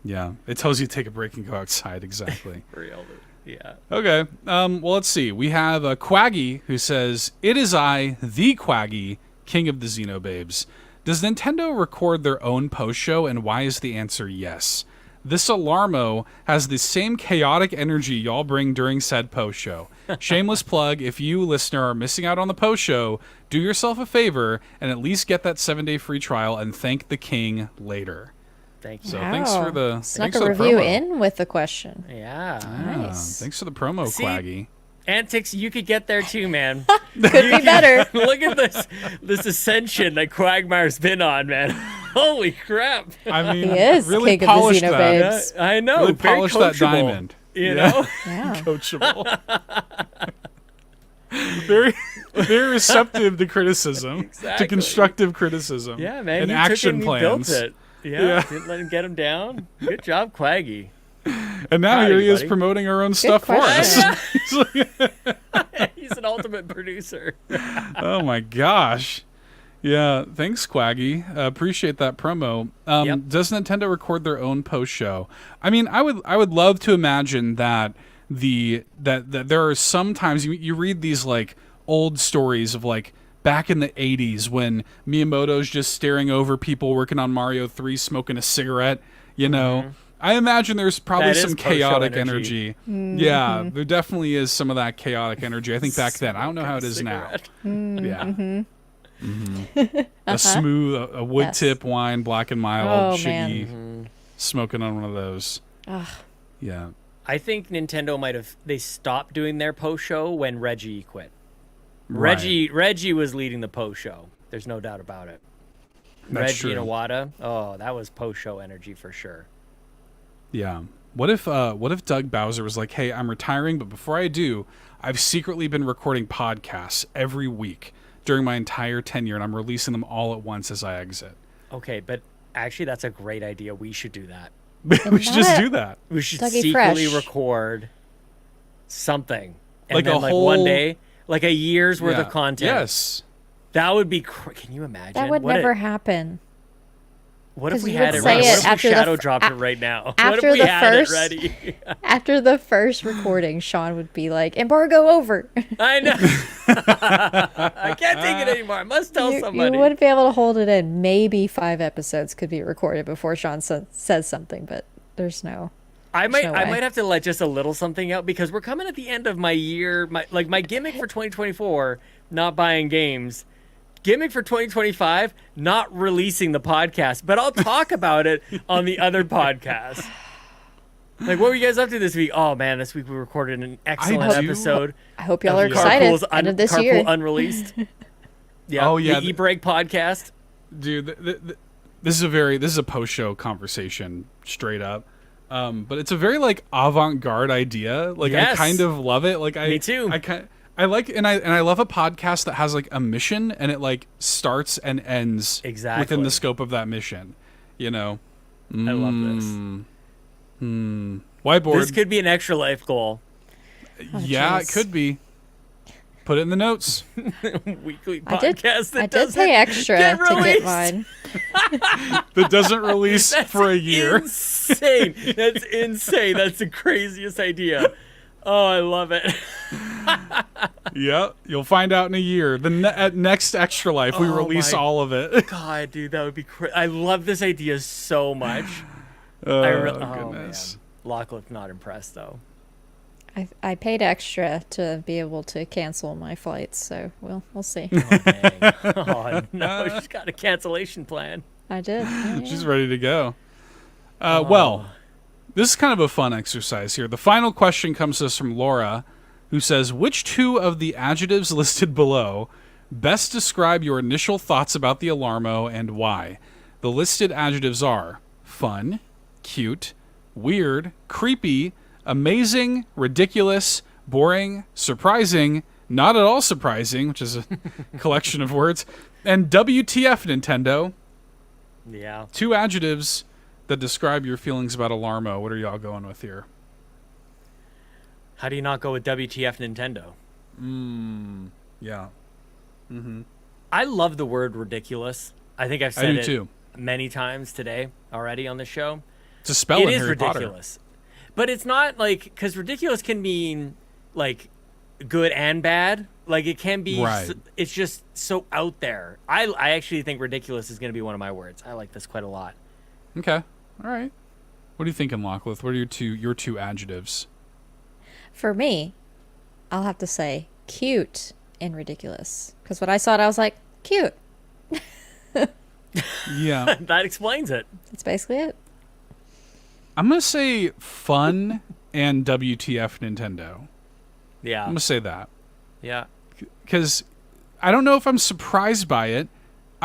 Yeah. It tells you to take a break and go outside. Exactly. Real. Yeah. Okay. Well, let's see. We have Quaggy who says, "It is I, the Quaggy, king of the Xenobabes. Does Nintendo record their own post show, and why is the answer yes? This Alarmo has the same chaotic energy y'all bring during said post show. Shameless plug, if you, listener, are missing out on the post show, do yourself a favor and at least get that 7-day free trial and thank the king later." Thank you. So thanks for the Snuck thanks a for the review promo. in with the question. Yeah. Nice. Thanks for the promo, See? Quaggy. Antics, you could get there too, man. Could be better. Look at this ascension that Quagmire's been on, man. Holy crap! I mean, He is really king of the polished Xenobabes. that. I know. Really very polished that coachable, diamond. You know. Yeah. Coachable. Very, very receptive to criticism, to Exactly. constructive criticism. Yeah, man. and you action took it and plans. You built it. Yeah. Didn't let him get him down. Good job, Quaggy. And now Proud here of he you, is buddy. promoting our own stuff for us. question. He's an ultimate producer. Oh my gosh. Yeah, thanks, Quaggy. Appreciate that promo. Yep. Does Nintendo record their own post show? I mean, I would love to imagine that that there are sometimes you read these like old stories of like back in the 80s when Miyamoto's just staring over people working on Mario 3 smoking a cigarette, you know. I imagine there's probably That is some post-show chaotic energy. Yeah, there definitely is some of that chaotic energy. I think back then. I don't know how it is now. Yeah. A smooth, a wood Yes. tip wine, black and mild, Oh, Shiggy, smoking on one of those. Ugh. Yeah. I think Nintendo they stopped doing their post show when Reggie quit. Right. Reggie was leading the post show. There's no doubt about it. That's Reggie true. and Iwata. Oh, that was post show energy for sure. Yeah. What if Doug Bowser was like, "Hey, I'm retiring, but before I do, I've secretly been recording podcasts every week during my entire tenure, and I'm releasing them all at once as I exit." Okay, but actually, that's a great idea. We should do that. We should just do that. We should Dougie secretly Fresh. record something, and Like then a like whole- one day, like a year's worth of Yeah. content. Yes. That would be. Can you imagine? That would What never If, happen. what if 'Cause we you had would it say ready? it What if we after the shadow f- dropped it right now? What if after we the had first- it ready? After the first recording, Sean would be like, "Embargo over." I know. I can't take it anymore. I must tell You somebody. wouldn't be able to hold it in. Maybe 5 episodes could be recorded before Sean says something, but there's no. I might no I way. might have to let just a little something out because we're coming at the end of my year. My gimmick for 2024, not buying games. Gimmick for 2025, not releasing the podcast, but I'll talk about it on the other podcast. Like, what were you guys up to this week? Oh man, this week we recorded an excellent do- episode. I hope y'all are of excited. Carpool's End of this Carpool year. Unreleased. Yeah. Oh, yeah, The E-Break podcast. Dude, this is a post-show conversation, straight up. But it's a very like avant-garde idea. Like I Yes. kind of love it. Like Me too. I like and I love a podcast that has like a mission and it like starts and ends Exactly. within the scope of that mission. You know. I love this. Whiteboard. This could be an extra life goal. Yeah, it jeez. could be. Put it in the notes. Weekly I did. podcast that I did doesn't pay extra get to get released. mine. That doesn't release That's for a year. Insane. That's insane. That's the craziest idea. Oh, I love it. Yep, you'll find out in a year. At next Extra Life, we Oh release my all of it. God, dude, that would be crazy. I love this idea so much. Oh, Oh, goodness. man. Lachlan's not impressed, though. I paid extra to be able to cancel my flights, so we'll see. Oh, dang. Oh, no. She's got a cancellation plan. I did. Yeah, She's yeah. ready to go. Well, this is kind of a fun exercise here. The final question comes to us from Laura, who says, which 2 of the adjectives listed below best describe your initial thoughts about the Alarmo and why? The listed adjectives are fun, cute, weird, creepy, amazing, ridiculous, boring, surprising, not at all surprising, which is a collection of words, and WTF Nintendo. Yeah. 2 adjectives that describe your feelings about Alarmo. What are y'all going with here? How do you not go with WTF Nintendo? Yeah. I love the word ridiculous. I think I've I said do it too. many times today already on the show. It's a spell It in is Harry ridiculous. But it's not like, because ridiculous can mean like good and bad. Like it can be, Right. it's just so out there. I actually think ridiculous is going to be one of my words. I like this quite a lot. Potter. Okay. All right. What are you thinking, Lachlan? What are your two adjectives? For me, I'll have to say cute and ridiculous. Because when I saw it, I was like, cute. Yeah. That explains it. That's basically it. I'm going to say fun and WTF Nintendo. I'm Yeah. going to say that. Yeah. Because I don't know if I'm surprised by it.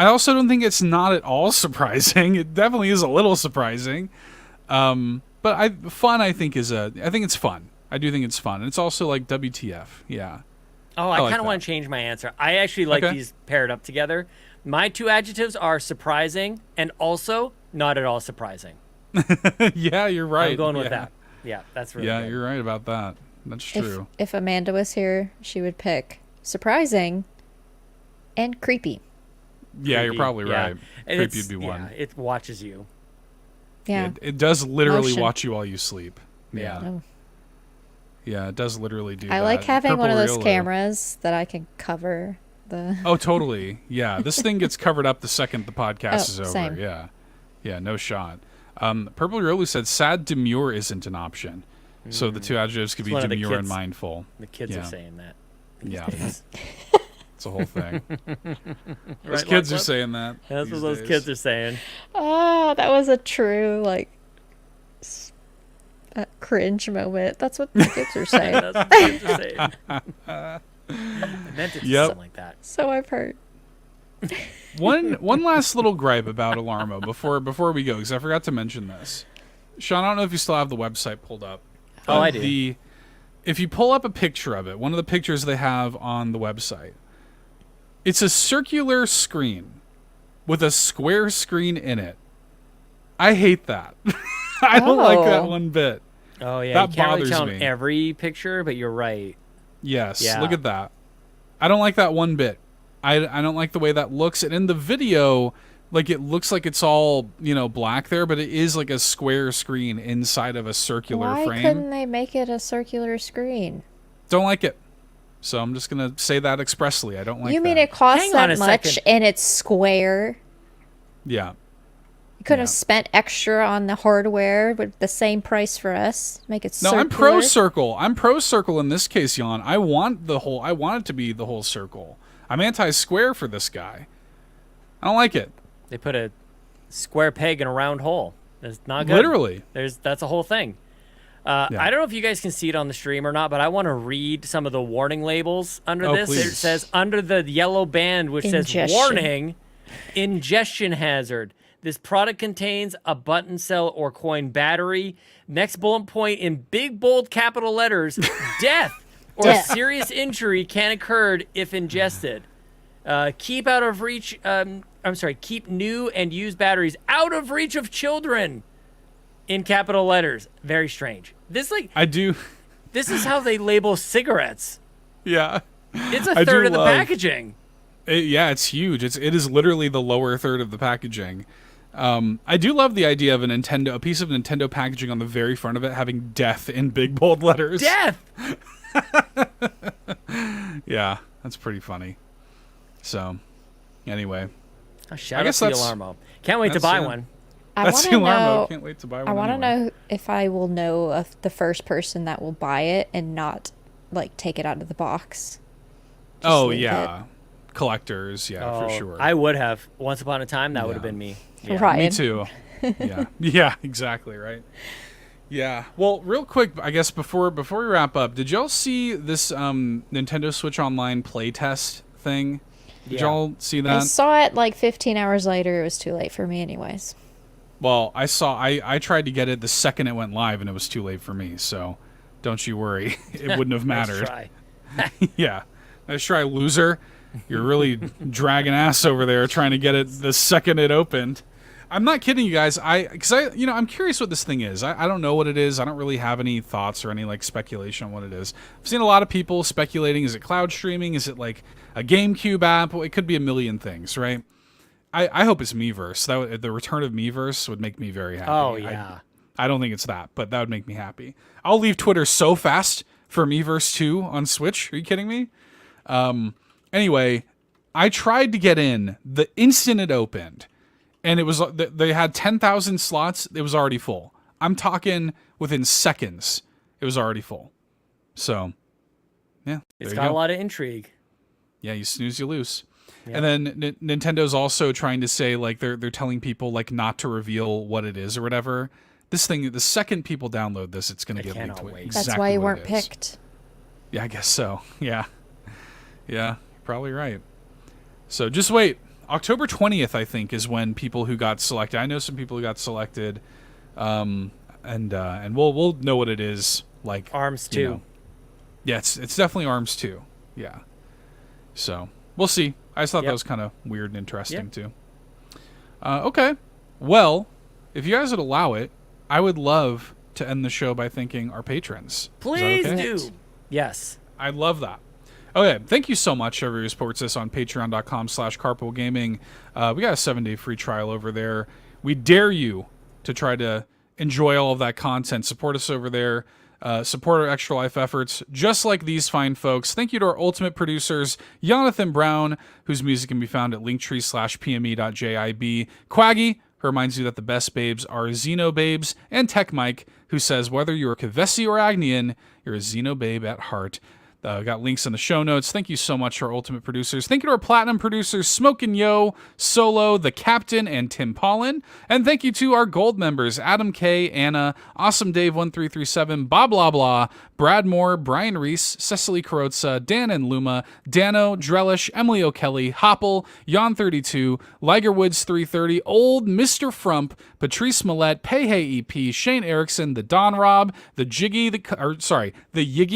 I also don't think it's not at all surprising. It definitely is a little surprising. But I think it's fun. I do think it's fun. And it's also like WTF. Yeah. Oh, I kind of want to change my answer. I actually like these paired up together. My two adjectives are surprising and also not at all surprising. Yeah, you're right. I'm going with that. Yeah, that's really good. You're right about that. That's true. If Amanda was here, she would pick surprising and creepy. Yeah, Creepy. you're probably right. And Creepy would be one. Yeah, it watches you. Yeah. It does literally Motion. watch you while you sleep. Yeah. Oh. Yeah, it does literally do that. I like having one of those Purple cameras that I can cover the... Oh, totally. Yeah, this thing gets covered up the second the podcast is over. Same. Yeah. Yeah, no shot. Purple Riolu said sad demure isn't an option. So the two adjectives could be demure and mindful. The kids are saying that. Yeah. It's a whole thing. Those kids are saying that. That's what those kids are saying. Oh, that was a true, cringe moment. That's what the kids are saying. That's what the kids are saying. I meant it to something like that. So I've heard. One last little gripe about Alarmo before we go, because I forgot to mention this. Sean, I don't know if you still have the website pulled up. Oh, I do. If you pull up a picture of it, one of the pictures they have on the website, it's a circular screen with a square screen in it. I hate that. I don't like that one bit. Oh, yeah. That you can't bothers really count me. every picture, but you're right. Yes, Yeah. look at that. I don't like that one bit. I don't like the way that looks. And in the video, it looks like it's all, black there, but it is like a square screen inside of a circular frame. Why couldn't they make it a circular screen? Don't like it. So I'm just going to say that expressly. I don't like that. You mean it costs Hang on that a much second. and it's square? Yeah. You could have spent extra on the hardware with the same price for us. Make it No, circular. I'm pro circle. I'm pro circle in this case, Jan. I want it to be the whole circle. I'm anti-square for this guy. I don't like it. They put a square peg in a round hole. That's not good. Literally. That's a whole thing. I don't know if you guys can see it on the stream or not, but I want to read some of the warning labels under this. Please. It says under the yellow band, which says warning, ingestion hazard. This product contains a button cell or coin battery. Next bullet point in big bold capital letters, death or serious injury can occur if ingested. Keep out of reach. Keep new and used batteries out of reach of children. In capital letters. Very strange. I do. This is how they label cigarettes. Yeah. It's a third of the packaging. It's huge. It is literally the lower third of the packaging. I do love the idea of a piece of Nintendo packaging on the very front of it having death in big bold letters. Death! Yeah, that's pretty funny. So, anyway. Shout out to the Alarmo. Can't wait to buy one. That's the Alarmo. Can't wait to buy one. I want to know if I will know of the first person that will buy it and not take it out of the box. Collectors, for sure. I would have. Once upon a time, that would have been me. Yeah. Ryan. Me too. Yeah, exactly, right. Yeah. Well, real quick, I guess before we wrap up, did y'all see this Nintendo Switch Online playtest thing? Did y'all see that? I saw it 15 hours later. It was too late for me anyways. Well, I tried to get it the second it went live, and it was too late for me. So, don't you worry. It wouldn't have mattered. Nice try. Yeah. Nice try, loser. You're really dragging ass over there trying to get it the second it opened. I'm not kidding you guys. I'm curious what this thing is. I don't know what it is. I don't really have any thoughts or any speculation on what it is. I've seen a lot of people speculating. Is it cloud streaming? Is it a GameCube app? Well, it could be a million things, right? I hope it's Miiverse. The return of Miiverse would make me very happy. Oh, yeah. I don't think it's that, but that would make me happy. I'll leave Twitter so fast for Miiverse 2 on Switch. Are you kidding me? Anyway, I tried to get in the instant it opened, and it was they had 10,000 slots. It was already full. I'm talking within seconds. It was already full. So, yeah, it's got a lot of intrigue. Yeah, you snooze, you lose. Yeah. And then Nintendo's also trying to say they're telling people not to reveal what it is or whatever. This thing, the second people download this, it's going to get leaked. Exactly. That's why you weren't picked. Yeah, I guess so. Yeah, probably right. So just wait. October 20th, I think, is when people who got selected. I know some people who got selected, and we'll know what it is. Like Arms 2. Yeah, it's definitely Arms 2. Yeah. So we'll see. I just thought that was kind of weird and interesting too. Okay. Well, if you guys would allow it, I would love to end the show by thanking our patrons. Please okay? do. Yes. I love that. Okay, thank you so much, everybody who supports us on patreon.com/carpoolgaming. We got a 7-day free trial over there. We dare you to try to enjoy all of that content. Support us over there. Support our Extra Life efforts, just like these fine folks. Thank you to our ultimate producers, Jonathan Brown, whose music can be found at linktree/pme.jib. Quaggy, who reminds you that the best babes are Xenobabes. And TechMike, who says whether you're a Kevesi or Agnian, you're a Xenobabe at heart. Got links in the show notes. Thank you so much to our ultimate producers. Thank you to our platinum producers, Smokin Joe, Solo, The Captain, and Tim Paullin. And thank you to our gold members, Adam K, Anna, Awesome Dave 1337, BobLoblaw, Brad Moore, Brian Reese, Cecily Carrozza, Dan and Luma, Dannohh, Drellesh, Emily O'Kelly, Hoppel, Jan32, Ligerwoods 330, OldMrFrump, Patrice Mallette, Peje EP, Shane Erickson, TheDonRob, the Jiggy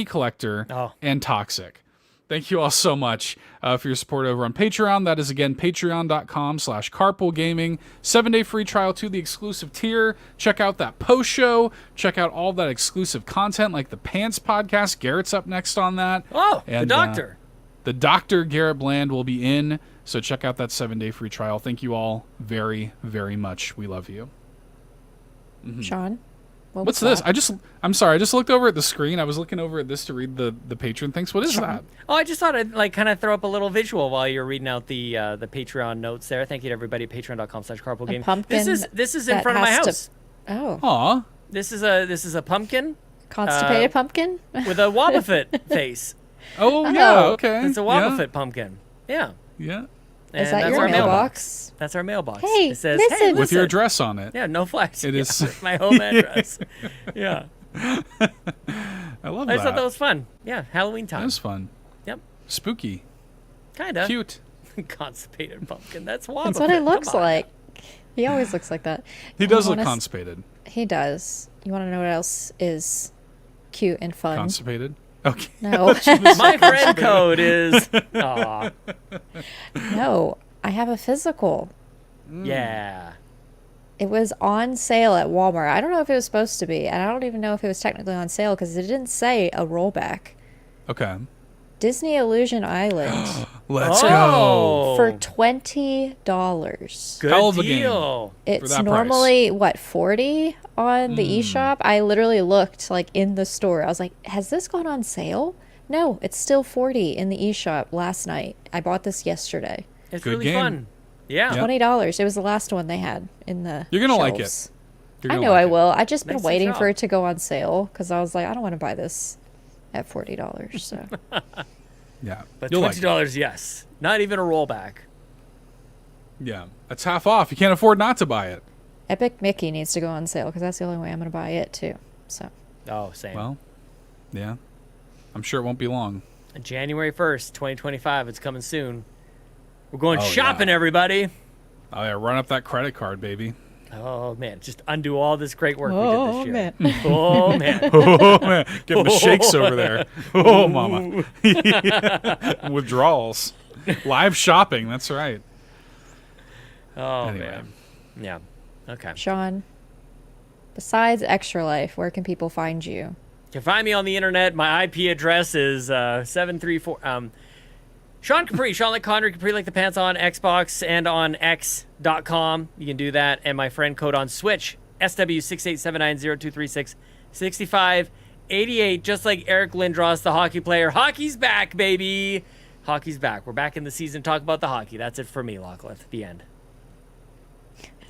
Collector, and Toxic. Thank you all so much for your support over on Patreon. That is, again, patreon.com/carpoolgaming. 7-day free trial to the exclusive tier. Check out that post show. Check out all that exclusive content like the Pants podcast. Garrett's up next on that. Oh, and, the doctor. The doctor, Garrett Bland, will be in. So check out that 7-day free trial. Thank you all very, very much. We love you. Sean? What's this? I'm sorry. I just looked over at the screen. I was looking over at this to read the patron things. What is that? Oh, I just thought I'd kind of throw up a little visual while you're reading out the Patreon notes there. Thank you to everybody at patreon.com/carpoolgaming. This is in front of my house. Aw. This is a pumpkin. Constipated pumpkin? With a Wobbuffet face. Oh, yeah. Okay. It's a Wobbuffet pumpkin. Yeah. Yeah. Is that your mailbox? That's our mailbox. Hey, it says, listen. hey, with your address on it. Yeah, no flags. It is my home address. Yeah. I love that. I just thought that was fun. Yeah, Halloween time. That was fun. Yep. Spooky. Kinda. Cute. Constipated pumpkin. That's Wobbuffet. That's what it looks like. He always looks like that. He does look constipated. He does. You want to know what else is cute and fun? Constipated? Okay. No. My friend code is... Aw. No. I have a physical. Yeah. It was on sale at Walmart. I don't know if it was supposed to be, and I don't even know if it was technically on sale because it didn't say a rollback. Okay. Disney Illusion Island. Let's go. For $20. Good Hell of a deal. game. It's normally, what, $40 on the eShop? I literally looked, in the store. I was like, has this gone on sale? No, it's still $40 in the eShop last night. I bought this yesterday. It's Good really game. fun. Yeah. $20. It was the last one they had in the You're going to like shelves. it. I know I will. I just been Nice waiting job. for it to go on sale because I was like, I don't want to buy this at $40. So Yeah. But You'll $20, like it. yes. Not even a rollback. Yeah. That's half off. You can't afford not to buy it. Epic Mickey needs to go on sale because that's the only way I'm going to buy it too. So Oh, same. Well, yeah. I'm sure it won't be long. January 1st, 2025. It's coming soon. We're going Oh, shopping, yeah. everybody. Oh, yeah. Run up that credit card, baby. Oh, man. Just undo all this great work we did this year. man. Oh, man. Oh, man. Give him the shakes over there. Oh, mama. Withdrawals. Live shopping. That's right. Oh, Anyway. man. Yeah. Okay. Sean, besides Extra Life, where can people find you? You can find me on the internet. My IP address is 734... Sean Capri, Sean like Connery, Capri like the pants on Xbox and on X.com. You can do that. And my friend code on Switch, SW687902366588. Just like Eric Lindros, the hockey player. Hockey's back, baby. Hockey's back. We're back in the season. Talk about the hockey. That's it for me, Lachlan. The end.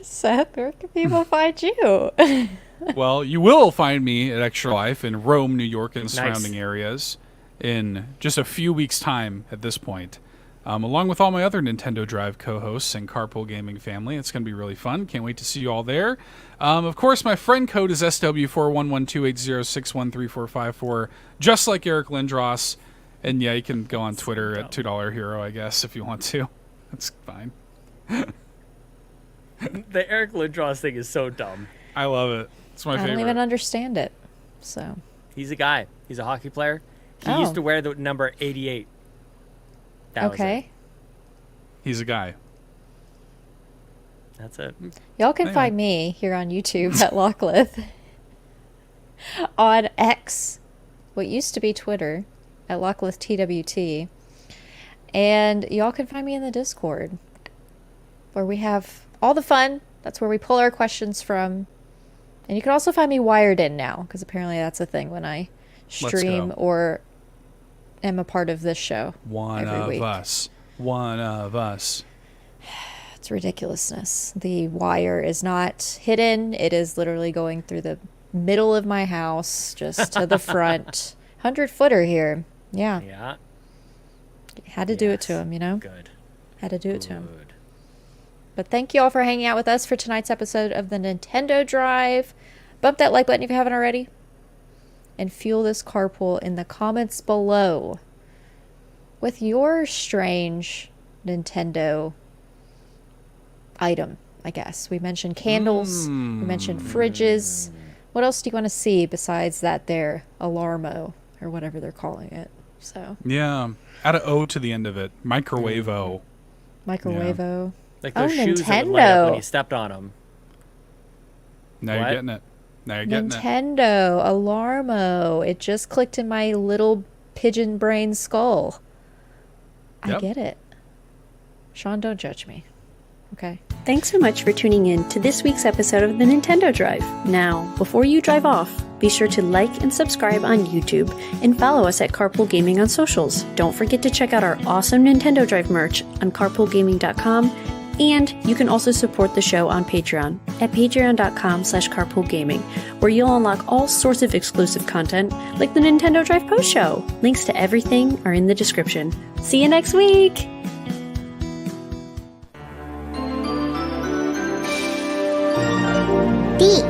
Seth, where can people find you? Well, you will find me at Extra Life in Rome, New York, and surrounding areas in just a few weeks' time at this point. Along with all my other Nintendo Drive co-hosts and Carpool Gaming family. It's going to be really fun. Can't wait to see you all there. Of course, my friend code is SW411280613454, just like Eric Lindros. And yeah, you can go on Twitter at $2 Hero, I guess, if you want to. That's fine. The Eric Lindros thing is so dumb. I love it. It's my I favorite. don't even understand it. So He's a guy. He's a hockey player. He Oh. used to wear the number 88. That was it. okay. He's a guy. That's it. Y'all can Hang find me here on YouTube at Locklith. On X, what used to be Twitter, at Locklith TWT. And y'all can find me in the Discord, where we have all the fun. That's where we pull our questions from. And you can also find me wired in now, because apparently that's a thing when I stream go. or am a part of this show. One every of week. us. One of us. It's ridiculousness. The wire is not hidden. It is literally going through the middle of my house, just to the front. 100-footer here. Yeah. Yeah. Had to do it to Yes. him, you know? Good. Had to do it to him. Good. But thank you all for hanging out with us for tonight's episode of the Nintendo Drive. Bump that like button if you haven't already. And fuel this carpool in the comments below with your strange Nintendo item, I guess. We mentioned candles. We mentioned fridges. What else do you want to see besides that there Alarmo or whatever they're calling it? So, Yeah. Add a O to the end of it. Microwave-O. microwave-o. Like Oh, those shoes that would light up when Nintendo. you stepped on them. Now What? you're getting it. Now you're getting it. Nintendo, Alarmo. It just clicked in my little pigeon brain skull. I Yep. get it. Sean, don't judge me. Okay. Thanks so much for tuning in to this week's episode of the Nintendo Drive. Now, before you drive off, be sure to like and subscribe on YouTube and follow us at Carpool Gaming on socials. Don't forget to check out our awesome Nintendo Drive merch on carpoolgaming.com, and you can also support the show on Patreon at patreon.com/carpoolgaming, where you'll unlock all sorts of exclusive content like the Nintendo Drive post show. Links to everything are in the description. See you next week! D